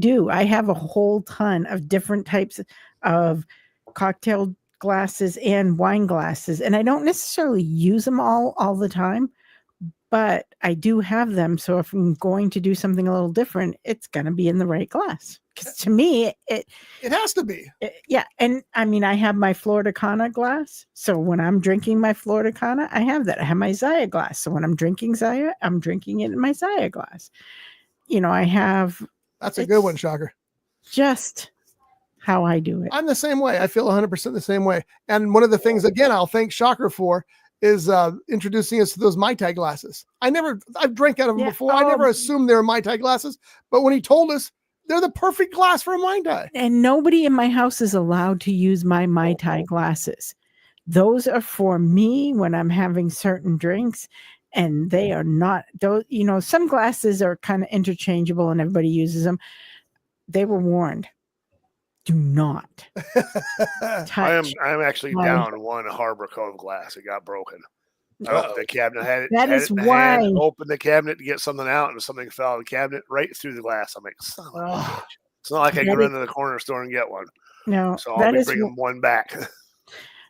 S4: have a whole ton of different types of cocktail glasses and wine glasses. And I don't necessarily use them all the time, but I do have them. So if I'm going to do something a little different, it's going to be in the right glass. Because to me, it
S1: has to be.
S4: Yeah. And I have my Florida Cana glass. So when I'm drinking my Florida Cana, I have that. I have my Zaya glass. So when I'm drinking Zaya, I'm drinking it in my Zaya glass. I have.
S1: That's a good one, Shocker.
S4: Just how I do it.
S1: I'm the same way. I feel 100% the same way. And one of the things, again, I'll thank Shocker for is introducing us to those Mai Tai glasses. I've drank out of them before. I never assumed they were Mai Tai glasses, but when he told us, they're the perfect glass for a Mai Tai.
S4: And nobody in my house is allowed to use my Mai Tai glasses. Those are for me when I'm having certain drinks, and they are not those. Some glasses are kind of interchangeable and everybody uses them. They were warned. Do not touch.
S5: I'm actually down one Harbor Cove glass. It got broken. The cabinet had it. Opened the cabinet to get something out, and something fell out of the cabinet right through the glass. I'm like, son of a bitch. It's not like I can run to the corner store and get one.
S4: No,
S5: so I'll be bringing one back.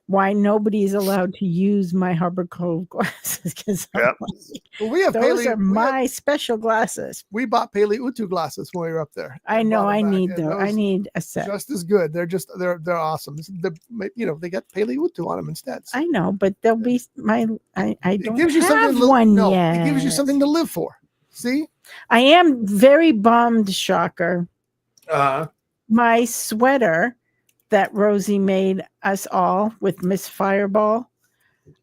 S4: Why nobody's allowed to use my Harbor Cove glasses? Because those are my special glasses.
S1: We bought Pele Utu glasses when we were up there.
S4: I know. I need those. I need a set.
S1: Just as good. They're awesome. They got Pele Utu on them instead.
S4: So. I know, but they'll be I don't
S1: gives you
S4: have one yet.
S1: It gives you something to live for. See?
S4: I am very bummed, Shocker. My sweater that Rosie made us all with Miss Fireball,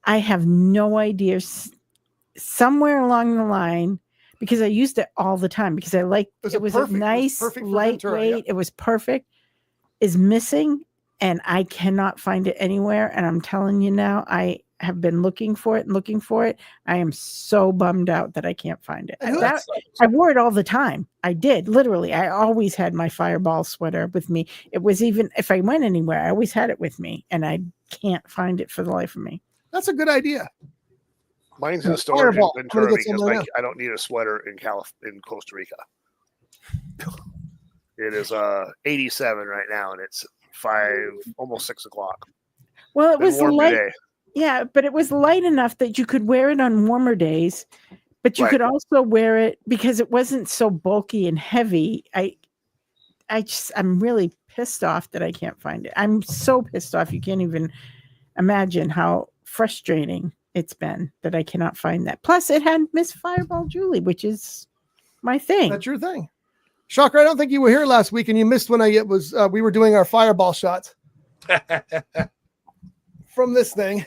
S4: I have no idea. Somewhere along the line, because I used it all the time because I liked it was nice, lightweight. It was perfect. Is missing, and I cannot find it anywhere. And I'm telling you now, I have been looking for it. I am so bummed out that I can't find it. I wore it all the time. I did, literally. I always had my Fireball sweater with me. It was even if I went anywhere, I always had it with me, and I can't find it for the life of me.
S1: That's a good idea.
S5: Mine's in storage in Ventura because I don't need a sweater in Costa Rica. It is 87 right now, and it's almost 6 o'clock.
S4: Well, it was Yeah, but it was light enough that you could wear it on warmer days, but you
S5: Right.
S4: could also wear it because it wasn't so bulky and heavy. I'm really pissed off that I can't find it. I'm so pissed off. You can't even imagine how frustrating it's been that I cannot find that. Plus, it had Miss Fireball Julie, which is my thing.
S1: That's your thing. Shocker, I don't think you were here last week and you missed when we were doing our fireball shots from this thing.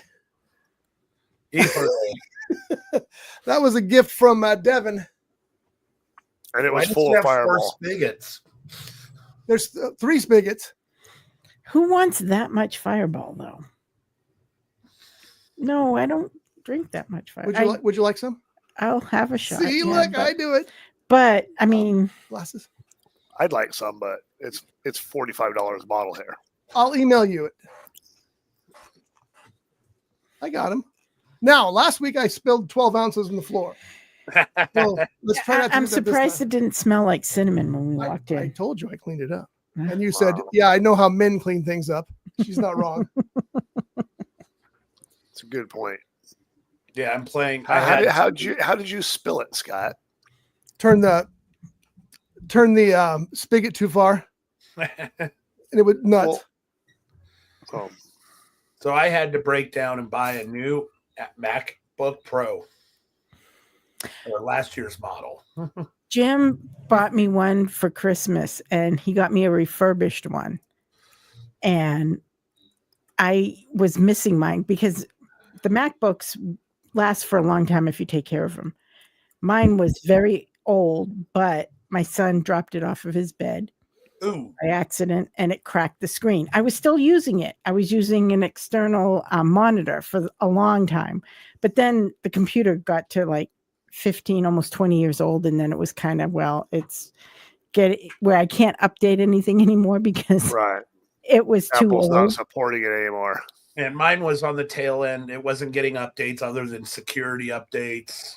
S1: That was a gift from Devin.
S5: And it was
S6: Why does
S5: full
S6: it
S5: of
S6: have 4
S5: Fireball.
S6: spigots?
S1: There's 3 spigots.
S4: Who wants that much Fireball, though? No, I don't drink that much Fireball.
S1: Would you like some?
S4: I'll have a shot.
S1: See, look, I do it.
S4: But I mean,
S1: Glasses.
S5: I'd like some, but it's $45 a bottle here.
S1: I'll email you it. I got him. Now, last week I spilled 12 ounces on the floor. So let's try not to
S4: I'm
S1: do that this
S4: surprised
S1: time.
S4: it didn't smell like cinnamon when we walked
S1: I
S4: in.
S1: told you I cleaned it up.
S4: Yeah.
S1: And you said, yeah, I know how men clean things up. She's not wrong.
S5: It's a good point.
S6: Yeah, I'm playing.
S5: How did you spill it, Scott?
S1: Turn the spigot too far, and it would nuts.
S5: Oh,
S6: So I had to break down and buy a new MacBook Pro, or last year's model.
S4: Jim bought me one for Christmas and he got me a refurbished one. And I was missing mine because the MacBooks last for a long time if you take care of them. Mine was very old, but my son dropped it off of his bed by accident and it cracked the screen. I was still using it. I was using an external monitor for a long time. But then the computer got to like 15, almost 20 years old. And then it was kind of, it's where I can't update anything anymore because it was too
S5: Apple's
S4: old.
S5: not supporting it anymore.
S6: And mine was on the tail end. It wasn't getting updates other than security updates.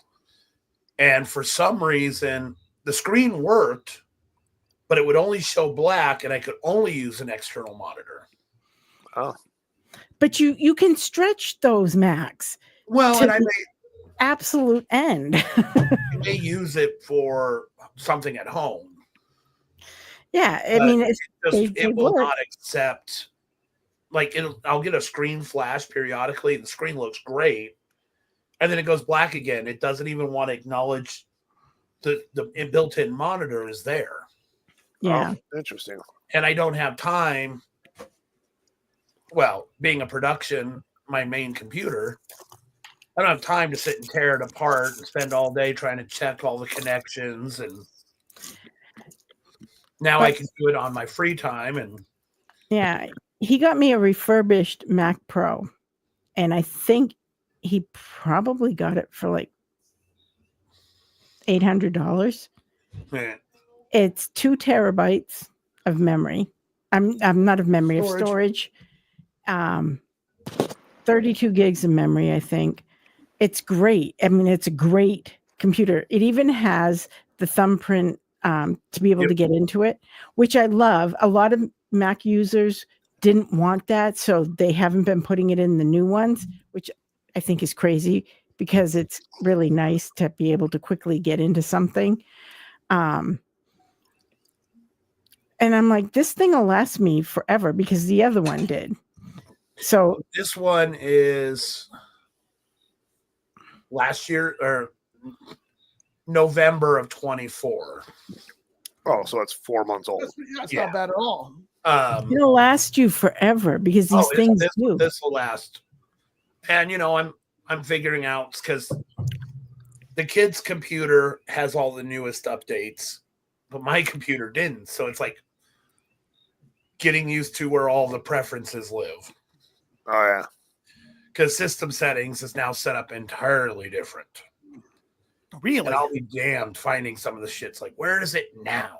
S6: And for some reason, the screen worked, but it would only show black and I could only use an external monitor.
S5: Oh.
S4: But you can stretch those Macs.
S6: Well, and I
S4: absolute end.
S6: may use it for something at home.
S4: Yeah, I mean,
S6: it will not accept. Like I'll get a screen flash periodically. The screen looks great, and then it goes black again. It doesn't even want to acknowledge the built-in monitor is there.
S4: Yeah,
S5: interesting.
S6: And I don't have time. Well, being a production, my main computer, I don't have time to sit and tear it apart and spend all day trying to check all the connections. And now I can do it on my free time. And
S4: yeah, he got me a refurbished Mac Pro, and I think he probably got it for like $800.
S6: Yeah.
S4: It's 2 terabytes of memory. I'm not of memory, of storage. 32 gigs of memory, I think. It's great. I mean, it's a great computer. It even has the thumbprint to be able to get into it, which I love. A lot of Mac users didn't want that, so they haven't been putting it in the new ones, which I think is crazy because it's really nice to be able to quickly get into something. And I'm like, this thing will last me forever because the other one did. So
S6: this one is last year or November of 24.
S5: Oh, so it's 4 months old.
S1: That's not bad at all.
S4: It'll last you forever because these things do.
S6: This will last. And I'm figuring out because the kid's computer has all the newest updates, but my computer didn't. So it's like getting used to where all the preferences live.
S5: Oh, yeah.
S6: Because system settings is now set up entirely different.
S1: Really?
S6: And I'll be damned finding some of the shit's like, where is it now?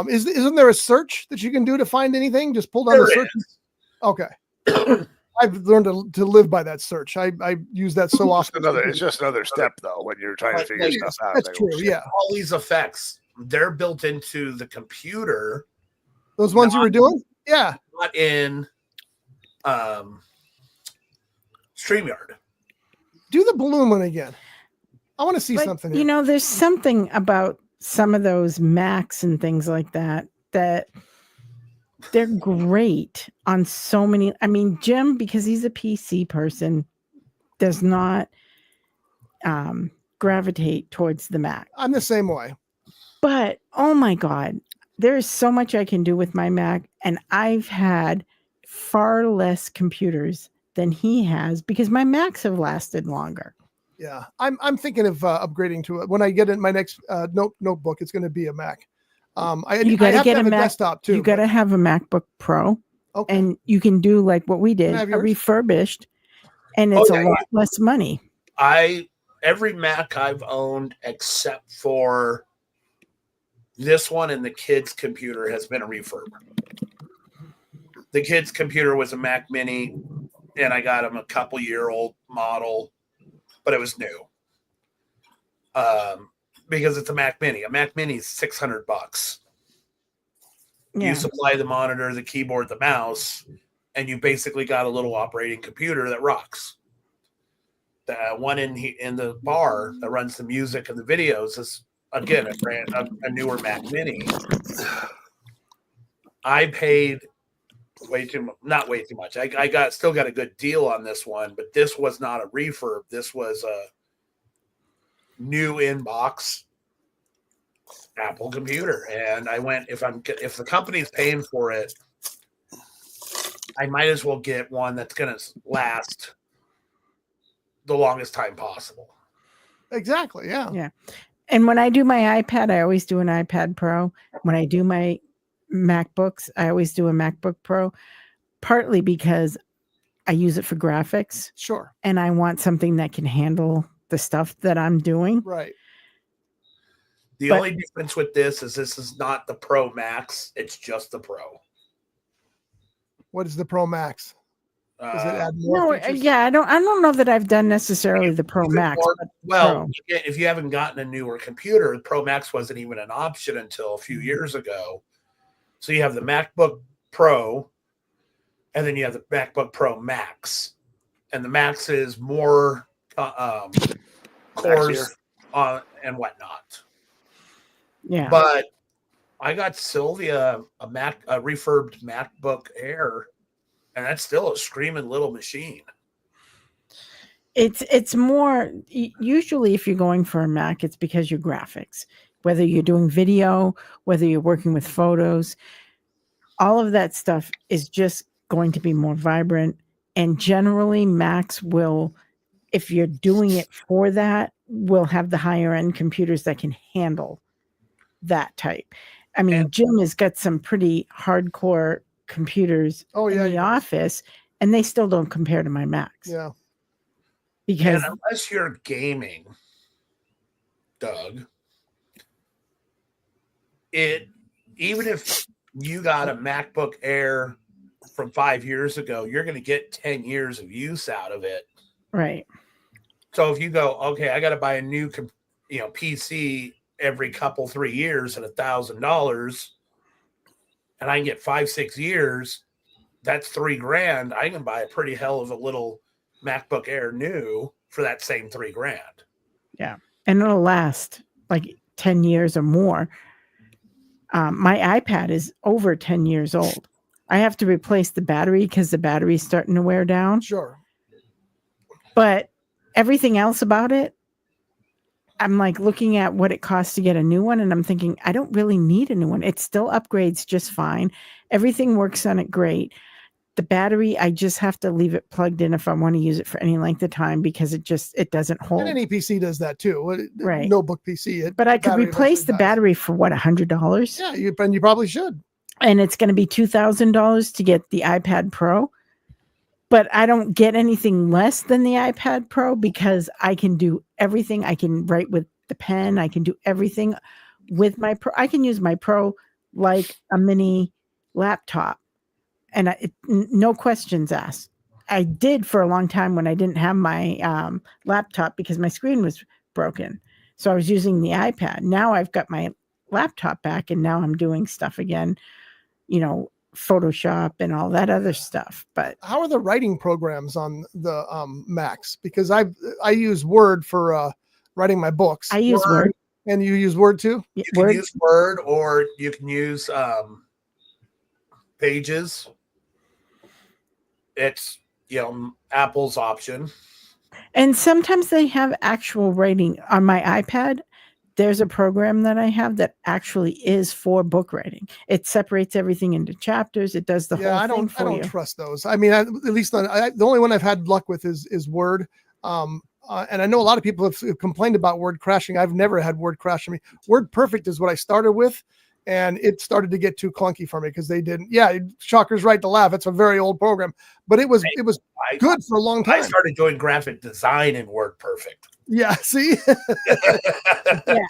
S1: Isn't there a search that you can do to find anything? Just pull down the search. Okay. I've learned to live by that search. I use that so often.
S5: It's just another step, though, when you're trying to figure stuff out.
S1: That's true, yeah.
S6: All these effects, they're built into the computer.
S1: Those ones you were doing? Yeah.
S6: Not in StreamYard.
S1: Do the balloon one again. I want to see
S4: But,
S1: something.
S4: you
S1: Here.
S4: know, there's something about some of those Macs and things like that they're great on so many. I mean, Jim, because he's a PC person, does not gravitate towards the Mac.
S1: I'm the same way.
S4: But oh my God, there's so much I can do with my Mac. And I've had far less computers than he has because my Macs have lasted longer.
S1: Yeah, I'm thinking of upgrading to it when I get in my next notebook. It's going to be a Mac.
S4: You got to get a Mac
S1: desktop too.
S4: You got to have a MacBook Pro,
S1: okay.
S4: and you can do like what we did,
S1: Can I have
S4: a
S1: yours?
S4: refurbished, and it's a lot less money.
S6: Every Mac I've owned except for this one and the kid's computer has been a refurb. The kid's computer was a Mac Mini, and I got him a couple-year-old model, but it was new. Because it's a Mac Mini. A Mac Mini is $600.
S4: Yeah.
S6: You supply the monitor, the keyboard, the mouse, and you basically got a little operating computer that rocks. The one in the bar that runs the music and the videos is, again, a newer Mac Mini. I paid not way too much. I still got a good deal on this one, but this was not a refurb. This was a new inbox Apple computer, and I went, if the company's paying for it, I might as well get one that's going to last the longest time possible.
S1: Exactly. Yeah.
S4: Yeah. And when I do my iPad, I always do an iPad Pro. When I do my MacBooks, I always do a MacBook Pro, partly because I use it for graphics.
S1: Sure.
S4: And I want something that can handle the stuff that I'm doing.
S1: Right.
S6: The only difference with this is not the Pro Max. It's just the Pro.
S1: What is the Pro Max? Does it add more features?
S4: Yeah, I don't know that I've done necessarily the Pro Max.
S6: Well, if you haven't gotten a newer computer, the Pro Max wasn't even an option until a few years ago. So you have the MacBook Pro, and then you have the MacBook Pro Max, and the Max is more cores and whatnot.
S4: Yeah,
S6: but I got Sylvia a refurbed MacBook Air, and that's still a screaming little machine.
S4: It's more usually if you're going for a Mac, it's because your graphics, whether you're doing video, whether you're working with photos, all of that stuff is just going to be more vibrant. And generally, Macs will, if you're doing it for that, will have the higher end computers that can handle that type. I mean, Jim has got some pretty hardcore computers in the office, and they still don't compare to my Macs.
S1: Yeah.
S4: Because
S6: unless you're gaming, Doug, even if you got a MacBook Air from 5 years ago, you're going to get 10 years of use out of it.
S4: Right.
S6: So if you go, okay, I got to buy a new, PC every 3 years at $1,000, and I can get 5-6 years, that's $3,000. I can buy a pretty hell of a little MacBook Air new for that same $3,000.
S4: Yeah. And it'll last like 10 years or more. My iPad is over 10 years old. I have to replace the battery because the battery's starting to wear down.
S1: Sure.
S4: But everything else about it, I'm like looking at what it costs to get a new one, and I'm thinking, I don't really need a new one. It still upgrades just fine. Everything works on it great. The battery, I just have to leave it plugged in if I want to use it for any length of time because it doesn't hold.
S1: And any PC does that too.
S4: Right.
S1: Notebook PC.
S4: But I could replace the battery for what, $100?
S1: Yeah, you probably should.
S4: And it's going to be $2,000 to get the iPad Pro. But I don't get anything less than the iPad Pro because I can do everything. I can write with the pen. I can do everything with my Pro. I can use my Pro like a mini laptop. And no questions asked. I did for a long time when I didn't have my laptop because my screen was broken. So I was using the iPad. Now I've got my laptop back and now I'm doing stuff again, Photoshop and all that other stuff. But
S1: How are the writing programs on the Macs? Because I use Word for writing my books.
S4: I use Word.
S1: And you use Word too?
S6: You can use Word, or you can use Pages. It's, Apple's option.
S4: And sometimes they have actual writing on my iPad. There's a program that I have that actually is for book writing. It separates everything into chapters. It does the whole thing for you.
S1: I don't trust those. I mean, at least the only one I've had luck with is Word. And I know a lot of people have complained about Word crashing. I've never had Word crash. I mean, Word Perfect is what I started with, and it started to get too clunky for me because they didn't. Yeah, Shocker's right to laugh. It's a very old program, but it was good for a long time.
S6: I started doing graphic design in Word Perfect.
S1: Yeah, see?
S4: Yeah,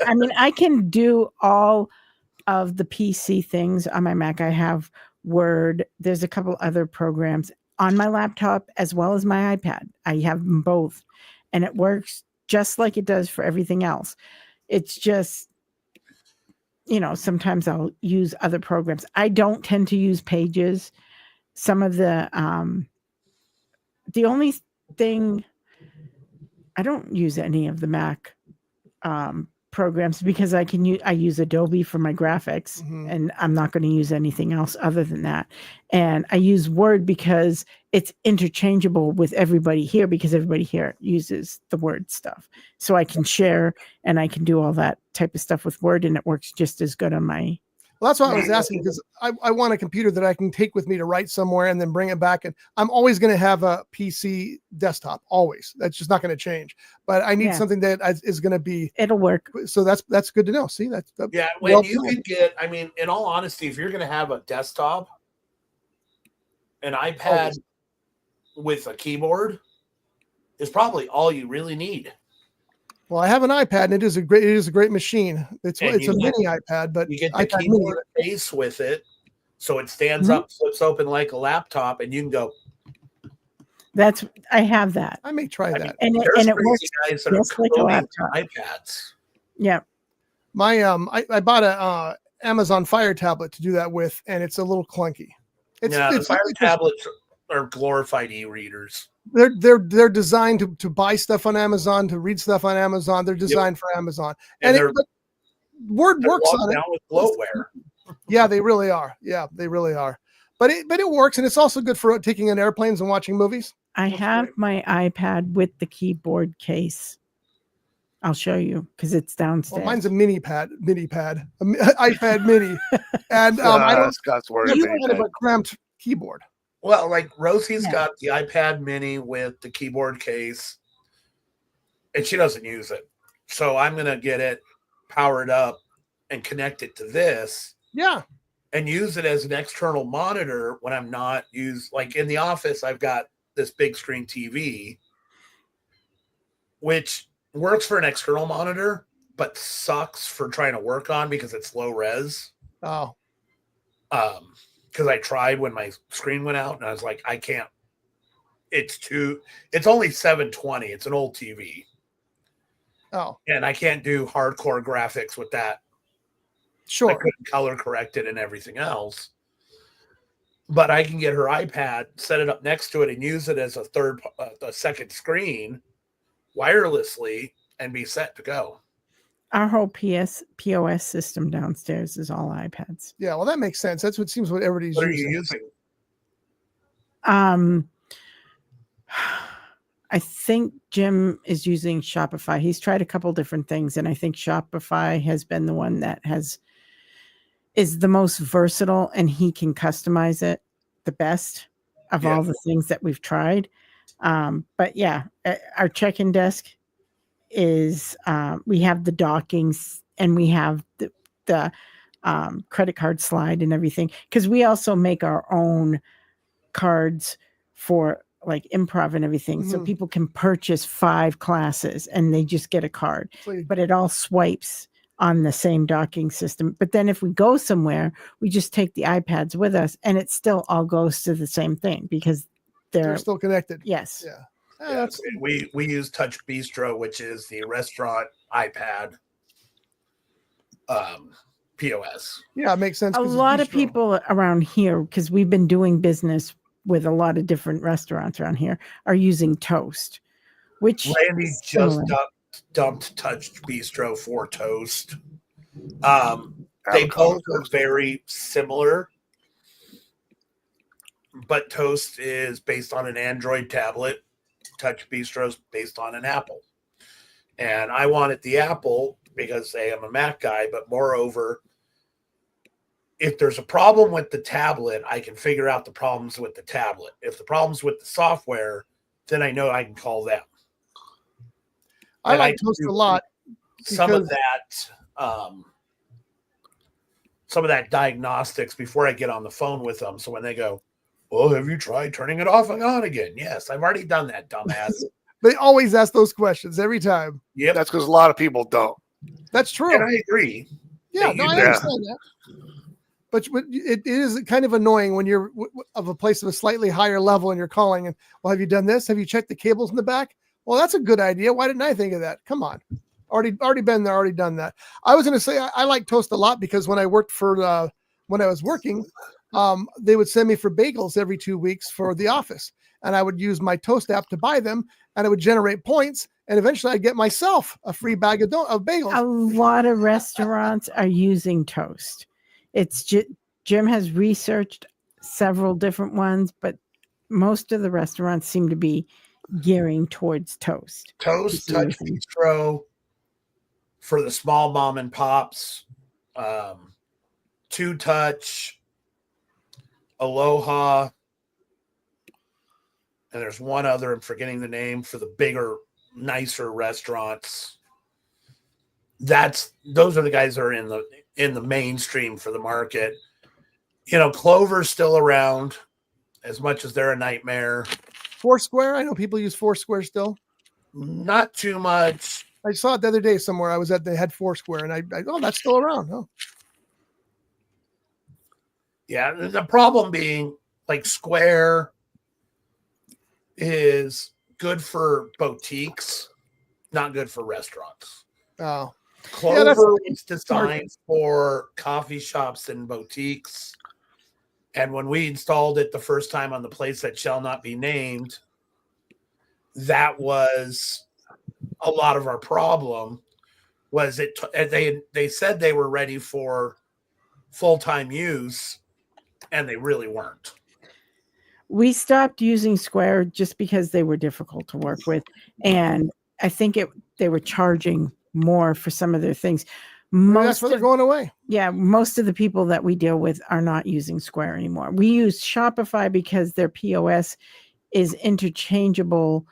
S4: I mean, I can do all of the PC things on my Mac. I have Word. There's a couple other programs on my laptop as well as my iPad. I have them both, and it works just like it does for everything else. It's just, sometimes I'll use other programs. I don't tend to use Pages. Some of the only thing, I don't use any of the Mac programs because I use Adobe for my graphics, and I'm not going to use anything else other than that. And I use Word because it's interchangeable with everybody here, because everybody here uses the Word stuff. So I can share and I can do all that type of stuff with Word, and it works just as good on my.
S1: Well, that's why I was asking, because I want a computer that I can take with me to write somewhere and then bring it back. And I'm always going to have a PC desktop, always. That's just not going to change. But I need something that is going to be.
S4: It'll work.
S1: So that's good to know. See, that's
S6: when you could get. I mean, in all honesty, if you're going to have a desktop, an iPad with a keyboard is probably all you really need.
S1: Well, I have an iPad, and it is a great machine. It's a mini iPad, but
S6: you get the keyboard case with it, so it stands up, flips open like a laptop, and you can go.
S4: I have that.
S1: I may try that.
S4: And it works
S6: guys that
S4: just
S6: are
S4: like a laptop.
S6: iPads.
S4: Yeah.
S1: My I bought a Amazon Fire tablet to do that with, and it's a little clunky.
S6: The Fire tablets are glorified e-readers.
S1: They're designed to buy stuff on Amazon, to read stuff on Amazon. They're designed for Amazon, and Word works on it.
S6: With bloatware.
S1: Yeah, they really are. Yeah, they really are. But it works, and it's also good for taking in airplanes and watching movies.
S4: I have my iPad with the keyboard case. I'll show you because it's downstairs.
S1: Well, mine's a mini pad, iPad mini, and I don't.
S5: Scott's worried.
S1: You don't have a cramped keyboard.
S6: Well, like Rosie's got the iPad mini with the keyboard case, and she doesn't use it. So I'm going to get it powered up and connect it to this.
S1: Yeah.
S6: And use it as an external monitor when I'm not like in the office, I've got this big screen TV, which works for an external monitor, but sucks for trying to work on because it's low res.
S1: Oh.
S6: Because I tried when my screen went out and I was like, I can't. It's only 720. It's an old TV.
S1: Oh.
S6: And I can't do hardcore graphics with that.
S1: Sure.
S6: I couldn't color correct it and everything else. But I can get her iPad, set it up next to it, and use it as a second screen wirelessly and be set to go.
S4: Our whole POS system downstairs is all iPads.
S1: Yeah, well, that makes sense. That's what seems what everybody's
S6: using. What are you using?
S4: I think Jim is using Shopify. He's tried a couple different things, and I think Shopify has been the one that is the most versatile, and he can customize it the best of all the things that we've tried. But yeah, our check-in desk is we have the dockings, and we have the credit card slide and everything, because we also make our own cards for like improv and everything. So people can purchase 5 classes and they just get a card, but it all swipes on the same docking system. But then if we go somewhere, we just take the iPads with us, and it still all goes to the same thing because they're
S1: still connected.
S4: Yes.
S1: Yeah.
S6: We use Touch Bistro, which is the restaurant iPad. POS.
S1: Yeah, it makes sense.
S4: A
S1: 'cause it's
S4: lot of
S1: bistro.
S4: people around here, because we've been doing business with a lot of different restaurants around here, are using Toast, which
S6: Randy
S4: is
S6: just
S4: similar.
S6: dumped Touched Bistro for Toast. They
S5: Avocado
S6: both are
S5: toast.
S6: very similar, but Toast is based on an Android tablet. Touch Bistro is based on an Apple. And I wanted the Apple because I am a Mac guy, but moreover, if there's a problem with the tablet, I can figure out the problems with the tablet. If the problem's with the software, then I know I can call them.
S1: I
S6: And
S1: like
S6: can
S1: Toast
S6: do
S1: a lot.
S6: Some of
S1: because-
S6: that diagnostics before I get on the phone with them. So when they go, "Well, have you tried turning it off and on again?" Yes, I've already done that, dumbass.
S1: They always ask those questions every time.
S6: Yep,
S5: That's because a lot of people don't.
S1: That's true.
S6: and I agree.
S1: Yeah,
S6: They
S1: no, I
S6: use-
S1: understand that. But it is kind of annoying when you're of a place of a slightly higher level and you're calling and, well, have you done this? Have you checked the cables in the back? Well, that's a good idea. Why didn't I think of that? Come on. Already been there, already done that. I was going to say I like Toast a lot because when I worked for when I was working, they would send me for bagels every 2 weeks for the office, and I would use my Toast app to buy them, and it would generate points, and eventually I'd get myself a free bag of bagels.
S4: A lot of restaurants are using Toast. It's Jim has researched several different ones, but most of the restaurants seem to be gearing towards Toast.
S6: Toast, Touch Bistro for the small mom and pops, Two Touch, Aloha, and there's one other, I'm forgetting the name, for the bigger, nicer restaurants. Those are the guys that are in the mainstream for the market. You know, Clover's still around, as much as they're a nightmare.
S1: Foursquare, I know people use Foursquare still.
S6: Not too much.
S1: I saw it the other day somewhere. I was at the head Foursquare, and I oh, that's still around. Oh.
S6: Yeah, the problem being like Square is good for boutiques, not good for restaurants.
S1: Oh.
S6: Clover is designed for coffee shops and boutiques. And when we installed it the first time on the place that shall not be named, that was a lot of our problem. Was it? They said they were ready for full-time use, and they really weren't.
S4: We stopped using Square just because they were difficult to work with, and I think they were charging more for some of their things.
S1: That's why they're going away.
S4: Yeah, most of the people that we deal with are not using Square anymore. We use Shopify because their POS is interchangeable.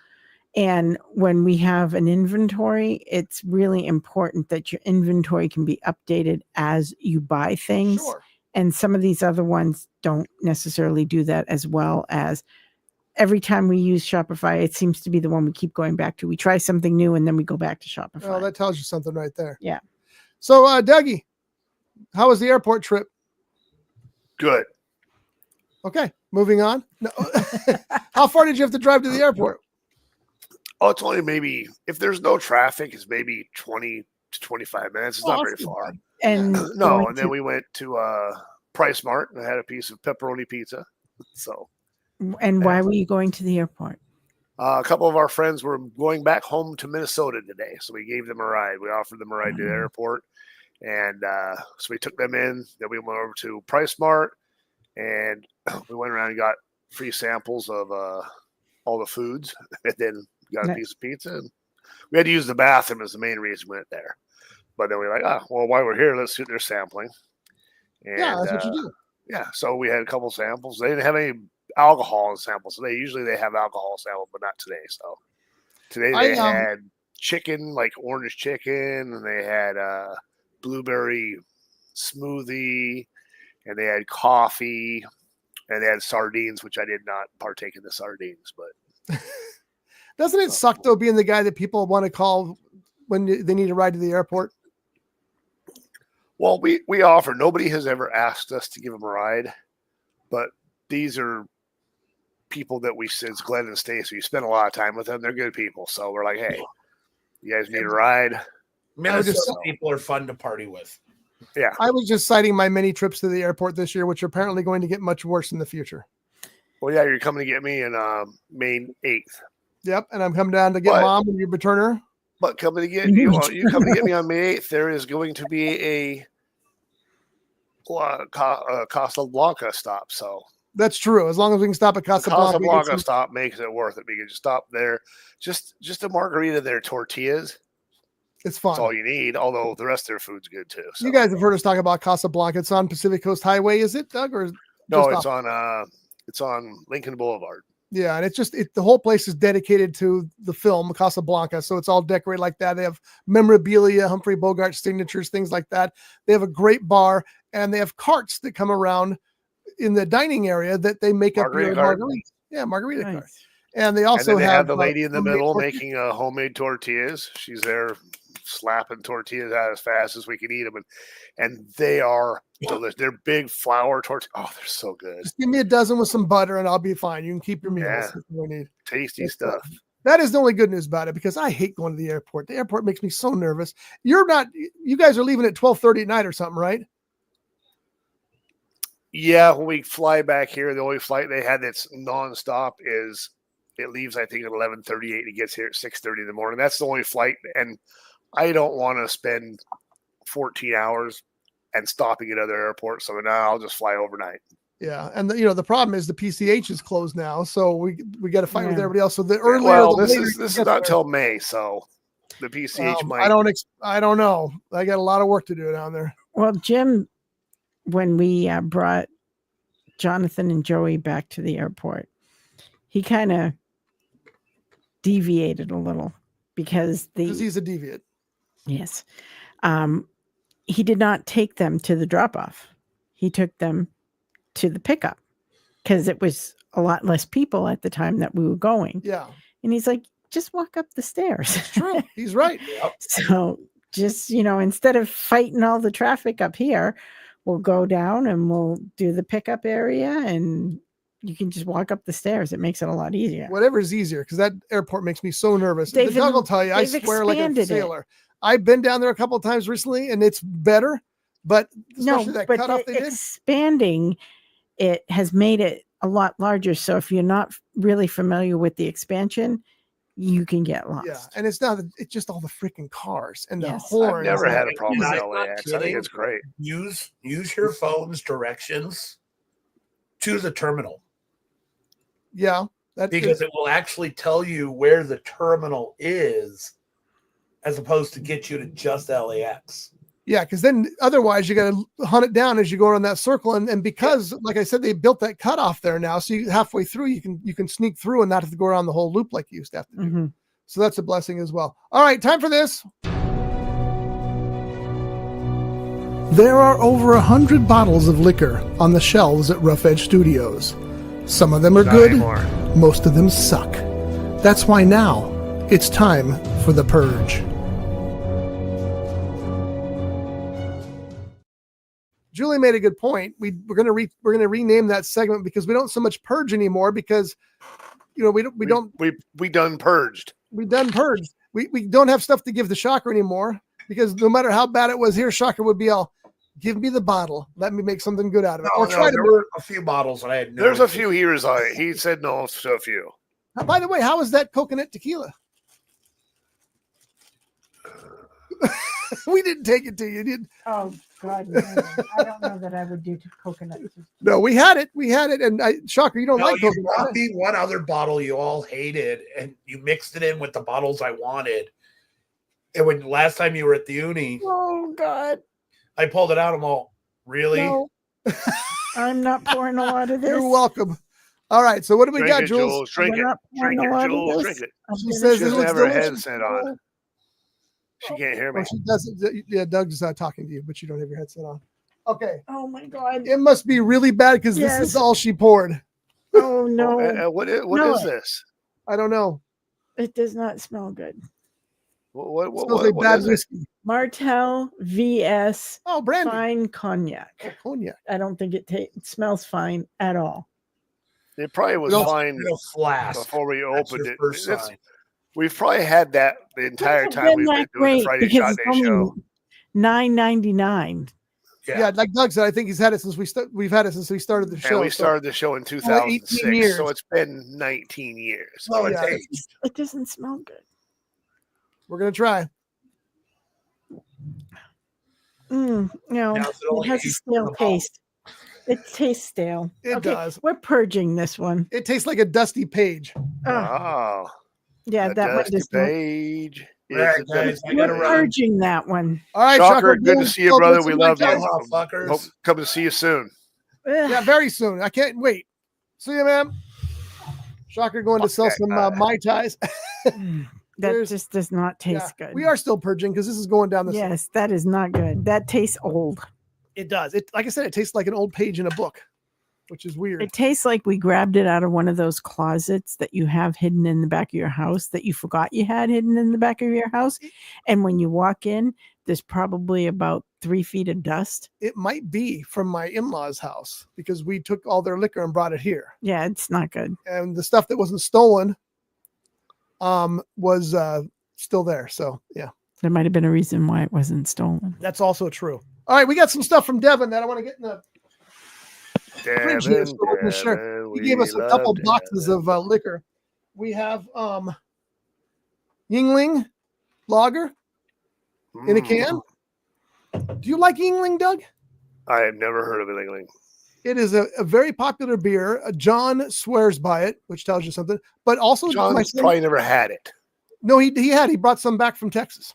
S4: And when we have an inventory, it's really important that your inventory can be updated as you buy things.
S1: Sure.
S4: And some of these other ones don't necessarily do that as well. As every time we use Shopify, it seems to be the one we keep going back to. We try something new and then we go back to Shopify.
S1: Well, that tells you something right there.
S4: Yeah.
S1: So, Dougie, how was the airport trip?
S5: Good.
S1: Okay, moving on. No. How far did you have to drive to the airport?
S5: Oh, it's only maybe, if there's no traffic, it's maybe 20 to 25 minutes. It's not very
S1: that's
S5: far.
S4: And
S5: No, and then we went to Price Mart and I had a piece of pepperoni pizza. So,
S4: and why were you going to the airport?
S5: a couple of our friends were going back home to Minnesota today, so we gave them a ride. We offered them a ride to the airport, and so we took them in. Then we went over to Price Mart, and we went around and got free samples of all the foods, and then got a piece of pizza. And we had to use the bathroom as the main reason we went there. But then we were like, well, while we're here, let's do their sampling. And,
S1: Yeah, that's what you do.
S5: Yeah, so we had a couple samples. They didn't have any alcohol in samples. So they have alcohol sample, but not today. So today they had chicken, like orange chicken, and they had blueberry smoothie, and they had coffee, and they had sardines, which I did not partake in the sardines. But
S1: doesn't it suck though, being the guy that people want to call when they need a ride to the airport?
S5: Well, we offer. Nobody has ever asked us to give them a ride, but these are people that it's Glenn and Stacy. You spend a lot of time with them. They're good people. So we're like, hey, you guys need a ride?
S6: Minnesota people are fun to party with.
S5: Yeah.
S1: I was just citing my many trips to the airport this year, which are apparently going to get much worse in the future.
S5: Well, yeah, you're coming to get me in May 8th.
S1: Yep, and I'm coming down to get
S5: But-
S1: Mom and you return her.
S5: But coming to get you coming to get me on May 8th, there is going to be a Costa Blanca stop. So
S1: That's true. As long as we can stop at
S5: the
S1: Casa
S5: Costa
S1: Blanca.
S5: Blanca stop makes it worth it because you stop there. Just a margarita there, tortillas.
S1: It's fun.
S5: That's all you need. Although the rest of their food's good too. So.
S1: You guys have heard us talk about Casa Blanca. It's on Pacific Coast Highway, is it, Doug? Or
S5: No,
S1: just
S5: it's on Lincoln Boulevard.
S1: Yeah, and the whole place is dedicated to the film Casablanca, so it's all decorated like that. They have memorabilia, Humphrey Bogart signatures, things like that. They have a great bar, and they have carts that come around in the dining area that they make up your margarita. Yeah, margarita cart. And they also
S5: have the lady in the middle
S1: tortillas.
S5: making homemade tortillas. She's there slapping tortillas out as fast as we can eat them, and they are delicious. They're big flour tortillas. Oh, they're so good.
S1: Just give me a dozen with some butter, and I'll be fine. You can keep your meals.
S5: Yeah.
S1: That's what I need.
S5: Tasty stuff.
S1: That is the only good news about it because I hate going to the airport. The airport makes me so nervous. You guys are leaving at 12:30 at night or something, right?
S5: Yeah, when we fly back here, the only flight they had that's nonstop is it leaves, I think, at 11:38 and it gets here at 6:30 in the morning. That's the only flight, and I don't want to spend 14 hours and stopping at other airports. So now I'll just fly overnight.
S1: Yeah, and the problem is the PCH is closed now, so we got to fight with everybody else. So the earlier,
S5: well,
S1: the
S5: this
S1: later
S5: is not till May, so the PCH might.
S1: I don't know. I got a lot of work to do down there.
S4: Well, Jim, when we brought Jonathan and Joey back to the airport, he kind of deviated a little because
S1: he's a deviant.
S4: Yes. He did not take them to the drop-off. He took them to the pickup because it was a lot less people at the time that we were going.
S1: Yeah.
S4: And he's like, just walk up the stairs.
S1: It's true. He's right.
S4: So just, instead of fighting all the traffic up here, we'll go down and we'll do the pickup area and you can just walk up the stairs. It makes it a lot easier.
S1: Whatever's easier, because that airport makes me so nervous.
S4: They've
S1: The dog will tell you, I swear like a sailor. I've been down there a couple of times recently, and it's better. But especially that cutoff they did.
S4: Expanding it has made it a lot larger. So if you're not really familiar with the expansion, you can get lost.
S1: Yeah, and it's just all the freaking cars and the
S4: Yes.
S1: horns.
S5: I've never had a problem with
S6: I'm not
S5: LAX. I think it's great.
S6: Use your phone's directions to the terminal.
S1: Yeah,
S6: because it will actually tell you where the terminal is, as opposed to get you to just LAX.
S1: Yeah, because then otherwise you got to hunt it down as you go around that circle, and because, like I said, they built that cutoff there now, so halfway through you can sneak through and not have to go around the whole loop like you used to have to do.
S4: Mm-hmm.
S1: So that's a blessing as well. All right, time for this. There are over 100 bottles of liquor on the shelves at Rough Edge Studios. Some of them are good, most of them suck. That's why now it's time for the purge. Julie made a good point. We're gonna rename that segment because we don't so much purge anymore because we done purged. We done purged. We don't have stuff to give the Shocker anymore because no matter how bad it was here, Shocker would be all, give me the bottle. Let me make something good out of it.
S6: There were a few bottles that I had.
S5: There's a few years on it. He said no to a few.
S1: By the way, how is that coconut tequila? We didn't take it to you, did?
S4: Oh God, no. I don't know that I would do coconut.
S1: No, we had it, and Shocker, you don't like
S6: you
S1: coconut.
S6: brought me one other bottle you all hated, and you mixed it in with the bottles I wanted. And when last time you were at the uni,
S4: oh God,
S6: I pulled it out. I'm all, really?
S4: No. I'm not pouring a lot of this.
S1: You're welcome. All right, so what do we got, Jules?
S5: Drink it, Jules. Drink it.
S1: She says
S5: she
S1: it
S5: doesn't
S1: looks
S5: have her
S1: delicious.
S5: headset on. She can't hear me.
S1: Well, she doesn't. Yeah, Doug's talking to you, but you don't have your headset on. Okay.
S4: Oh my God.
S1: It must be really bad because this is all she poured.
S4: Oh no.
S5: What is this?
S1: I don't know.
S4: It does not smell good.
S5: What
S1: smells like bad whiskey.
S4: Martell VS.
S1: Oh, brandy.
S4: Fine cognac.
S1: Oh, cognac.
S4: I don't think it smells fine at all.
S5: It probably was fine before we opened it. We've probably had that the entire time we've been doing the Friday Shot Day show.
S4: $9.99.
S1: Yeah, like Doug said, I think he's had it since we've had it since we started the show.
S5: And we started the show in 2006,
S1: years.
S5: so it's been 19 years.
S1: Oh,
S6: it's
S1: yeah.
S6: aged.
S4: It doesn't smell good.
S1: We're gonna try.
S4: No,
S6: Now, is it
S4: it
S6: only
S4: has a
S6: aged
S4: stale
S6: in the bottle?
S4: taste. It tastes stale.
S1: It does.
S4: We're purging this one.
S1: It tastes like a dusty page.
S5: Oh,
S4: Yeah,
S5: a
S4: that one
S5: dusty
S4: does not.
S5: page.
S6: All right,
S5: It's a
S6: guys,
S5: dusty
S6: I gotta
S4: We're
S5: page.
S6: run.
S4: purging that one.
S1: All right,
S5: Shocker,
S1: Shocker,
S5: good to see you, brother. We love you.
S6: Aloha, fuckers.
S5: Hope come to see you soon.
S4: Ugh.
S1: Yeah, very soon. I can't wait. See you, man. Shocker going to sell
S5: that
S1: some
S5: guy.
S1: Mai Tais.
S4: that
S1: There's-
S4: just does not taste good.
S1: We are still purging because this is going down the
S4: Yes, that is not good. That tastes old.
S1: It does. It like I said, it tastes like an old page in a book, which is weird.
S4: It tastes like we grabbed it out of one of those closets that you have hidden in the back of your house that you forgot you had hidden in the back of your house. And when you walk in, there's probably about 3 feet of dust.
S1: It might be from my in-laws' house because we took all their liquor and brought it here.
S4: Yeah, it's not good.
S1: And the stuff that wasn't stolen was still there. So yeah,
S4: There might have been a reason why it wasn't stolen.
S1: that's also true. All right, we got some stuff from Devin that I want to get in the fridge here, so we're gonna share.
S5: Devin,
S1: He gave us a
S5: we
S1: couple
S5: love
S1: boxes
S5: Devin.
S1: of liquor. We have Yingling lager in a can. Do you like Yingling, Doug?
S5: I have never heard of it. Lately.
S1: It is a very popular beer. John swears by it, which tells you something. But also, my
S5: John's
S1: son,
S5: probably never had it.
S1: no, he brought some back from Texas,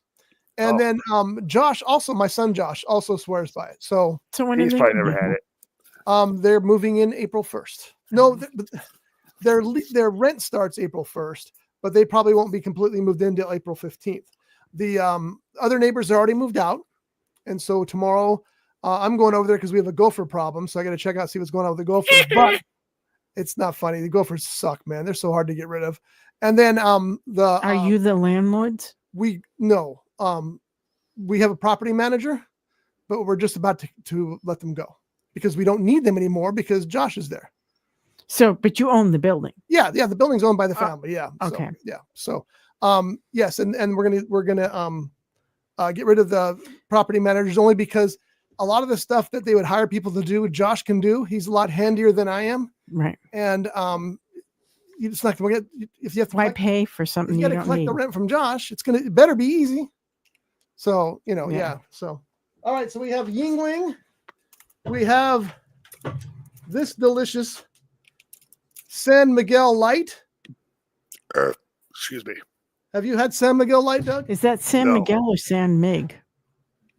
S1: and
S5: Oh.
S1: then Josh, also my son Josh, also swears by it. So
S4: So when
S5: He's
S4: are they
S5: probably
S4: gonna
S5: never
S4: be
S5: had
S4: here?
S5: it.
S1: they're moving in April 1st. No, their rent starts April 1st, but they probably won't be completely moved in until April 15th. The other neighbors are already moved out, and so tomorrow I'm going over there because we have a gopher problem. So I got to check out see what's going on with the gophers. But it's not funny. The gophers suck, man. They're so hard to get rid of. And then
S4: Are you the landlords?
S1: we have a property manager, but we're just about to let them go because we don't need them anymore because Josh is there.
S4: So, but you own the building.
S1: Yeah, the building's owned by the family. Yeah.
S4: okay.
S1: So yes, and we're gonna get rid of the property managers only because a lot of the stuff that they would hire people to do, Josh can do. He's a lot handier than I am,
S4: Right.
S1: and you just not gonna get if you have to
S4: Why
S1: collect,
S4: pay for something
S1: you
S4: you
S1: got to
S4: don't
S1: collect
S4: need?
S1: the rent from Josh. It better be easy. So
S4: Yeah.
S1: yeah. So all right, so we have Yingling, we have this delicious San Miguel Light.
S5: Excuse me.
S1: Have you had San Miguel Light, Doug?
S4: Is that San
S5: No.
S4: Miguel or San Mig?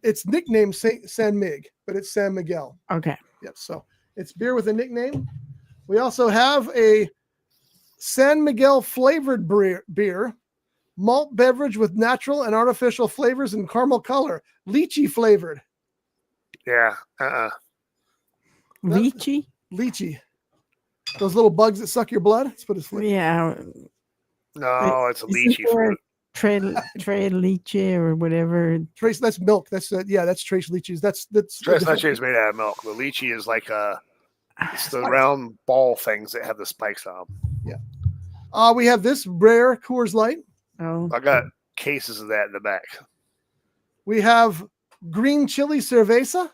S1: It's nicknamed San Mig, but it's San Miguel.
S4: Okay.
S1: Yep. So it's beer with a nickname. We also have a San Miguel flavored beer, malt beverage with natural and artificial flavors and caramel color, lychee flavored.
S5: Yeah.
S4: Lychee?
S1: Lychee. Those little bugs that suck your blood. That's what it's flavor.
S4: Yeah.
S5: No, it's a
S4: Isn't
S5: lychee
S4: there
S5: fruit.
S4: Trey lychee or whatever.
S1: Trace. That's milk. That's that's trace lychees. That's
S5: Chestnut is made out of milk. The lychee is like it's the round ball things that have the spikes on them.
S1: We have this rare Coors Light.
S4: Oh,
S5: I got cases of that in the back.
S1: We have green chili cerveza.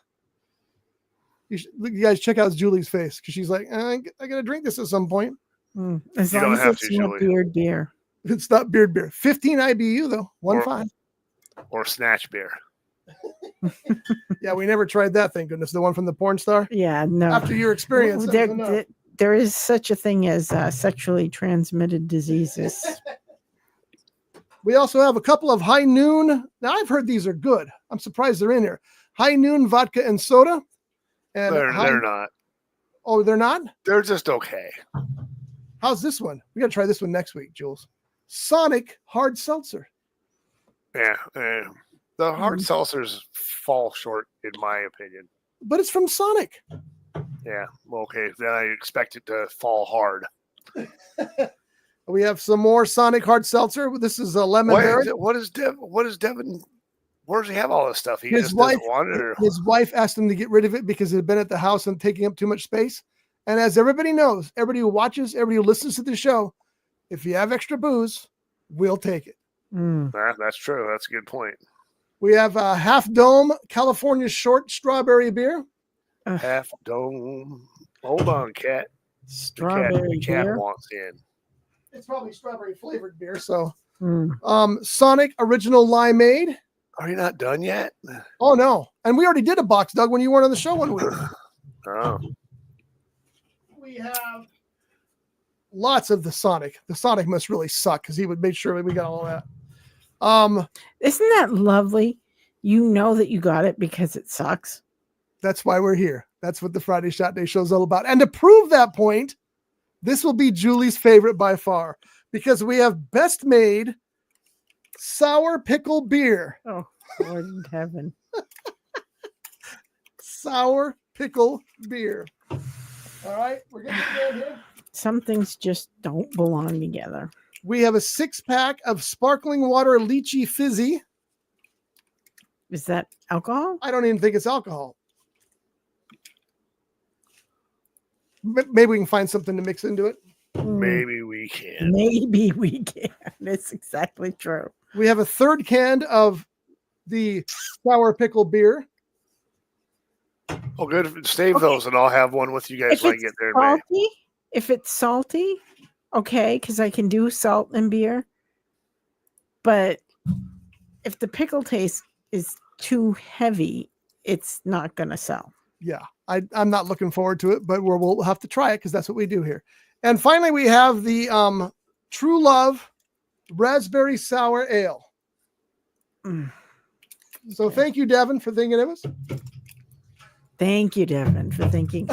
S1: You guys check out Julie's face because she's like, I got to drink this at some point.
S4: as
S5: You
S4: long
S5: don't
S4: as
S5: have
S4: it's
S5: to,
S4: not
S5: Julie.
S4: beard beer.
S1: It's not beard beer. 15 IBU though. 1.5.
S5: Or snatch beer.
S1: Yeah, we never tried that. Thank goodness. The one from the porn star.
S4: Yeah, no.
S1: After your experience, that
S4: there,
S1: was enough.
S4: there is such a thing as sexually transmitted diseases.
S1: We also have a couple of High Noon. Now I've heard these are good. I'm surprised they're in here. High Noon vodka and soda. And
S5: They're not.
S1: Oh, they're not.
S5: They're just okay.
S1: How's this one? We got to try this one next week, Jules. Sonic hard seltzer.
S5: Yeah. The hard seltzers fall short, in my opinion.
S1: But it's from Sonic.
S5: Yeah. Well, okay. Then I expect it to fall hard.
S1: We have some more Sonic hard seltzer. This is a lemon berry.
S5: What is Devin? Where does he have all this stuff? He
S1: His
S5: just
S1: wife,
S5: doesn't want it. Or?
S1: his wife asked him to get rid of it because it had been at the house and taking up too much space. And as everybody knows, everybody who watches, everybody who listens to the show, if you have extra booze, we'll take it.
S4: Mm.
S5: That's true. That's a good point.
S1: We have a Half Dome California Short Strawberry Beer.
S5: Half Dome. Hold on, cat.
S4: Strawberry
S5: The cat
S4: beer.
S5: wants in.
S1: It's probably strawberry flavored beer. So,
S4: Mm.
S1: Sonic Original Limeade.
S5: Are you not done yet?
S1: Oh no! And we already did a box, Doug, when you weren't on the show one week.
S5: Oh,
S1: We have lots of the Sonic. The Sonic must really suck because he would make sure that we got all that.
S4: Isn't that lovely? You know that you got it because it sucks.
S1: That's why we're here. That's what the Friday Shot Day show is all about. And to prove that point, this will be Julie's favorite by far because we have best made sour pickle beer.
S4: Oh, Lord in heaven.
S1: Sour pickle beer. All right, we're getting it here.
S4: Some things just don't belong together.
S1: We have a 6-pack of sparkling water lychee fizzy.
S4: Is that alcohol?
S1: I don't even think it's alcohol. Maybe we can find something to mix into it.
S5: maybe we can.
S4: Maybe we can. That's exactly true.
S1: We have a 3rd can of the sour pickle beer.
S5: Oh, good. Save those, and I'll have one with you guys
S4: If
S5: when I
S4: it's
S5: get there in May.
S4: salty, if it's salty, okay, because I can do salt and beer. But if the pickle taste is too heavy, it's not going to sell.
S1: Yeah, I'm not looking forward to it, but we'll have to try it because that's what we do here. And finally, we have the True Love Raspberry Sour Ale.
S4: Mm.
S1: So thank you, Devin, for thinking of us.
S4: Thank you, Devin, for thinking.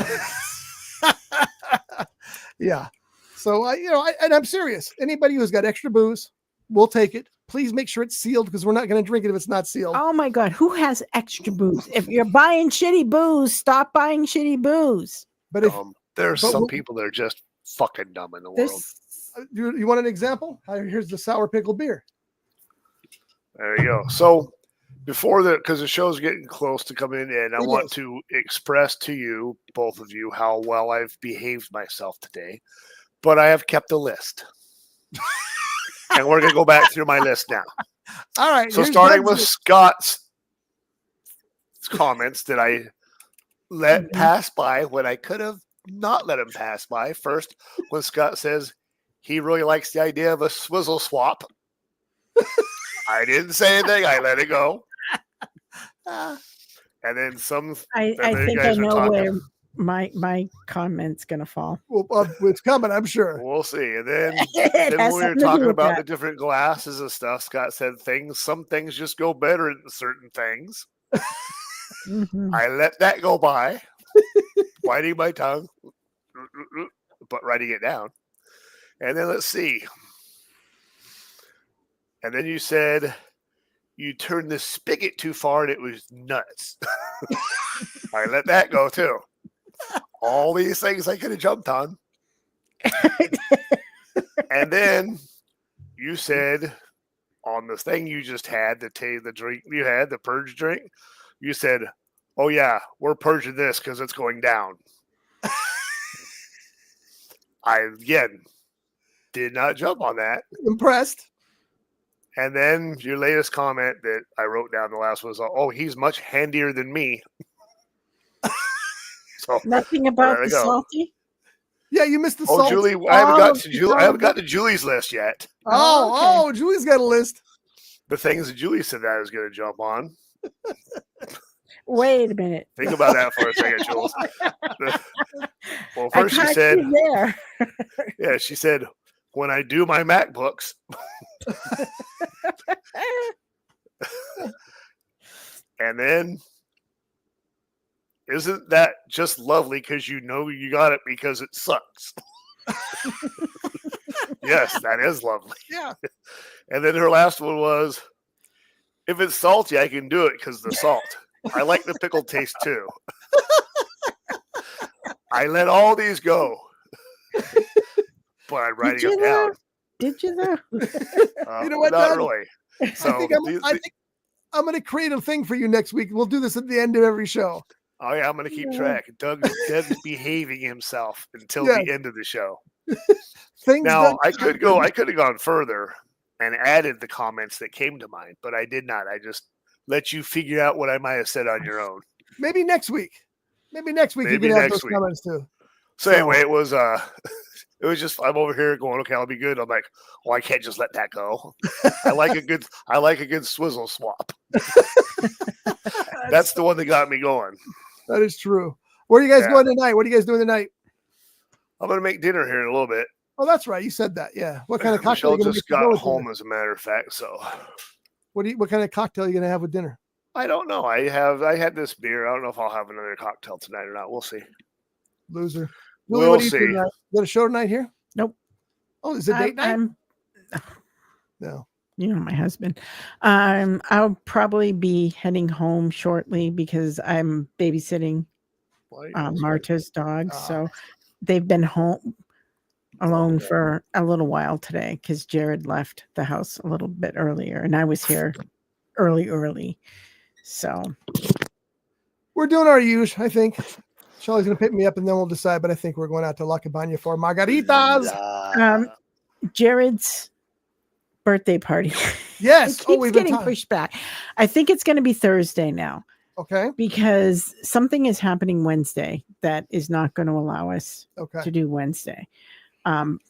S1: Yeah. So, and I'm serious. Anybody who's got extra booze, we'll take it. Please make sure it's sealed because we're not going to drink it if it's not sealed.
S4: Oh my God, who has extra booze? If you're buying shitty booze, stop buying shitty booze.
S1: But if
S5: There's
S1: but
S5: some
S1: we'll-
S5: people that are just fucking dumb in the world.
S4: There's
S1: you want an example? Here's the sour pickle beer.
S5: There you go. So before because the show's getting close to coming in, I want to express to you, both of you, how well I've behaved myself today. But I have kept a list. And we're going to go back through my list now.
S1: All right.
S5: So starting with Scott's comments that I let pass by when I could have not let him pass by. First, when Scott says he really likes the idea of a swizzle swap. I didn't say anything. I let it go. And then
S4: I think I know where my comment's gonna fall.
S1: Well, it's coming, I'm sure.
S5: We'll see. And then,
S4: It has
S5: when we were
S4: something to do
S5: talking
S4: with
S5: about
S4: that.
S5: the different glasses and stuff, Scott said some things just go better than certain things.
S4: Mhm.
S5: I let that go by, biting my tongue, but writing it down. And then let's see. And then you said you turned the spigot too far and it was nuts. I let that go too. All these things I could have jumped on. And then you said on the thing you just had, the drink you had, the purge drink, you said, oh yeah, we're purging this because it's going down. I, again, did not jump on that.
S1: Impressed.
S5: And then your latest comment that I wrote down the last was, oh, he's much handier than me. So
S4: Nothing about
S5: there we
S4: the
S5: go.
S4: salty.
S1: Yeah, you missed the
S5: Oh,
S1: salt.
S5: Julie, I haven't got to
S4: Oh,
S5: Julie. I haven't got to Julie's list yet.
S1: Oh, Julie's got a list.
S5: The things that Julie said that I was going to jump on.
S4: Wait a minute.
S5: Think about that for a second, Jules. Well,
S4: I
S5: first she
S4: caught
S5: said,
S4: you there.
S5: yeah, she said, when I do my MacBooks. And then, isn't that just lovely because you know you got it because it sucks? Yes, that is lovely.
S1: Yeah.
S5: And then her last one was, if it's salty, I can do it because the salt. I like the pickle taste too. I let all these go. But I'm writing them down.
S4: Did you though?
S1: You know what,
S5: Not
S1: Doug?
S5: really. So
S1: I think I'm going to create a thing for you next week. We'll do this at the end of every show.
S5: oh yeah, I'm going to keep track. Doug's behaving himself until
S1: Yeah.
S5: the end of the show.
S1: Things
S5: Now
S1: Doug-
S5: I could have gone further and added the comments that came to mind, but I did not. I just let you figure out what I might have said on your own.
S1: Maybe next week. Maybe next week
S5: Maybe
S1: you can have
S5: next
S1: those
S5: week.
S1: comments too.
S5: So anyway, it was just I'm over here going, okay, I'll be good. I'm like, well, I can't just let that go. I like a good swizzle swap. That's the one that got me going.
S1: That is true. Where are you guys
S5: Yeah.
S1: going tonight? What are you guys doing tonight?
S5: I'm gonna make dinner here in a little bit.
S1: Oh, that's right. You said that. Yeah. What kind of cocktail?
S5: Michelle
S1: are you
S5: just
S1: gonna make to go
S5: got
S1: with
S5: home,
S1: dinner?
S5: as a matter of fact. So
S1: What kind of cocktail are you gonna have with dinner?
S5: I don't know. I had this beer. I don't know if I'll have another cocktail tonight or not. We'll see.
S1: Loser.
S5: We'll
S1: Julie, what are you
S5: see.
S1: doing tonight? You got a show tonight here?
S4: Nope.
S1: Oh, is it date night?
S4: I'm
S1: No.
S4: you know, my husband. I'll probably be heading home shortly because I'm babysitting Marta's dogs. So they've been home alone for a little while today because Jared left the house a little bit earlier and I was here early. So
S1: We're doing our use, I think. Shelly's gonna pick me up and then we'll decide, but I think we're going out to La Cabana for margaritas.
S4: Jared's birthday party.
S1: Yes.
S4: It keeps getting pushed back. I think it's going to be Thursday now
S1: Okay.
S4: because something is happening Wednesday that is not going to allow us
S1: Okay.
S4: to do Wednesday.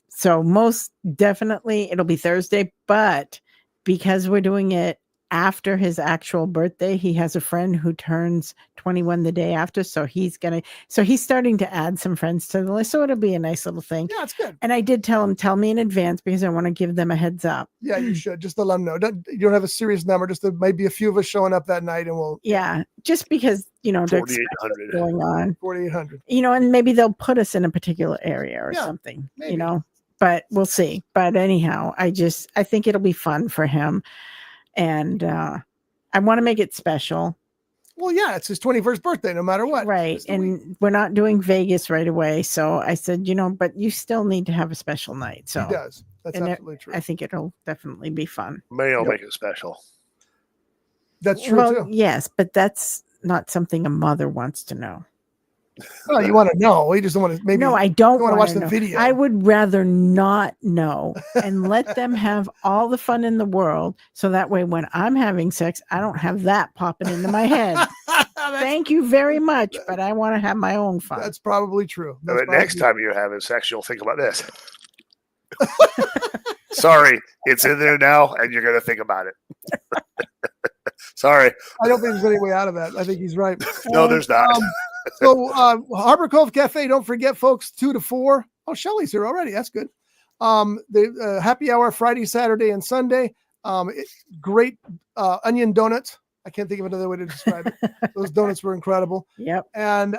S4: So most definitely it'll be Thursday, but because we're doing it after his actual birthday, he has a friend who turns 21 the day after. So he's starting to add some friends to the list. So it'll be a nice little thing.
S1: Yeah, it's good.
S4: And I did tell me in advance because I want to give them a heads up.
S1: Yeah, you should. Just to let them know. You don't have a serious number. Just there might be a few of us showing up that night and we'll.
S4: Yeah, just because, to expect what's
S5: 4,800.
S4: going on.
S1: 4,800.
S4: And maybe they'll put us in a particular area or something,
S1: maybe.
S4: but we'll see. But anyhow, I think it'll be fun for him. And I want to make it special.
S1: Well, yeah, it's his 21st birthday, no matter what.
S4: Right. And we're not doing Vegas right away. So I said, but you still need to have a special night. So
S1: He does. That's absolutely true.
S4: I think it'll definitely be fun.
S5: Maybe I'll make it special.
S1: That's true
S4: Well,
S1: too.
S4: yes, but that's not something a mother wants to know.
S1: Well, you want to know. You just don't want to. Maybe.
S4: No, I don't
S1: want to
S4: want
S1: watch the
S4: know.
S1: video.
S4: I would rather not know and let them have all the fun in the world. So that way, when I'm having sex, I don't have that popping into my head. Thank you very much, but I want to have my own fun.
S1: That's probably true.
S5: But next time you're having sex, you'll think about this. Sorry, it's in there now, and you're going to think about it. Sorry.
S1: I don't think there's any way out of that. I think he's right.
S5: No, there's not.
S1: So Harbor Cove Cafe, don't forget, folks, 2 to 4. Oh, Shelly's here already. That's good. The happy hour Friday, Saturday, and Sunday. Great onion donuts. I can't think of another way to describe it. Those donuts were incredible.
S4: Yep.
S1: And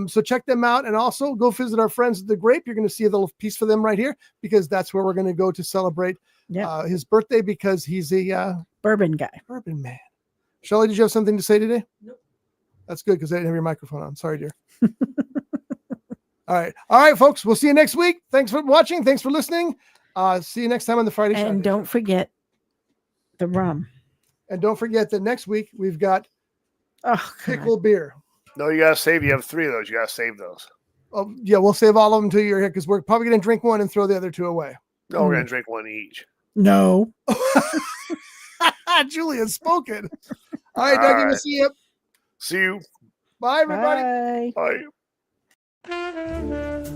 S1: so check them out. And also go visit our friends at The Grape. You're going to see a little piece for them right here because that's where we're going to go to celebrate his birthday because he's a
S4: bourbon guy.
S1: Bourbon man. Shelly, did you have something to say today? Nope. That's good because I didn't have your microphone on. Sorry, dear. All right, folks. We'll see you next week. Thanks for watching. Thanks for listening. See you next time on the Friday show.
S4: And don't forget the rum.
S1: And don't forget that next week we've got pickle beer.
S5: No, you got to save. You have 3 of those. You got to save those.
S1: Oh, yeah, we'll save all of them until you're here because we're probably going to drink one and throw the other 2 away.
S5: No, we're going to drink one each.
S4: No.
S1: Julia's spoken. All right, Dougie, we'll see you.
S5: See you.
S1: Bye, everybody.
S5: Bye.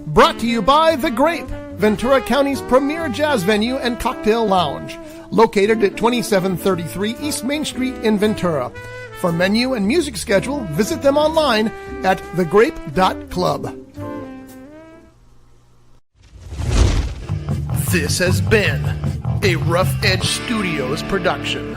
S1: Brought to you by The Grape, Ventura County's premier jazz venue and cocktail lounge, located at 2733 East Main Street in Ventura. For menu and music schedule, visit them online at thegrape.club. This has been a Rough Edge Studios production.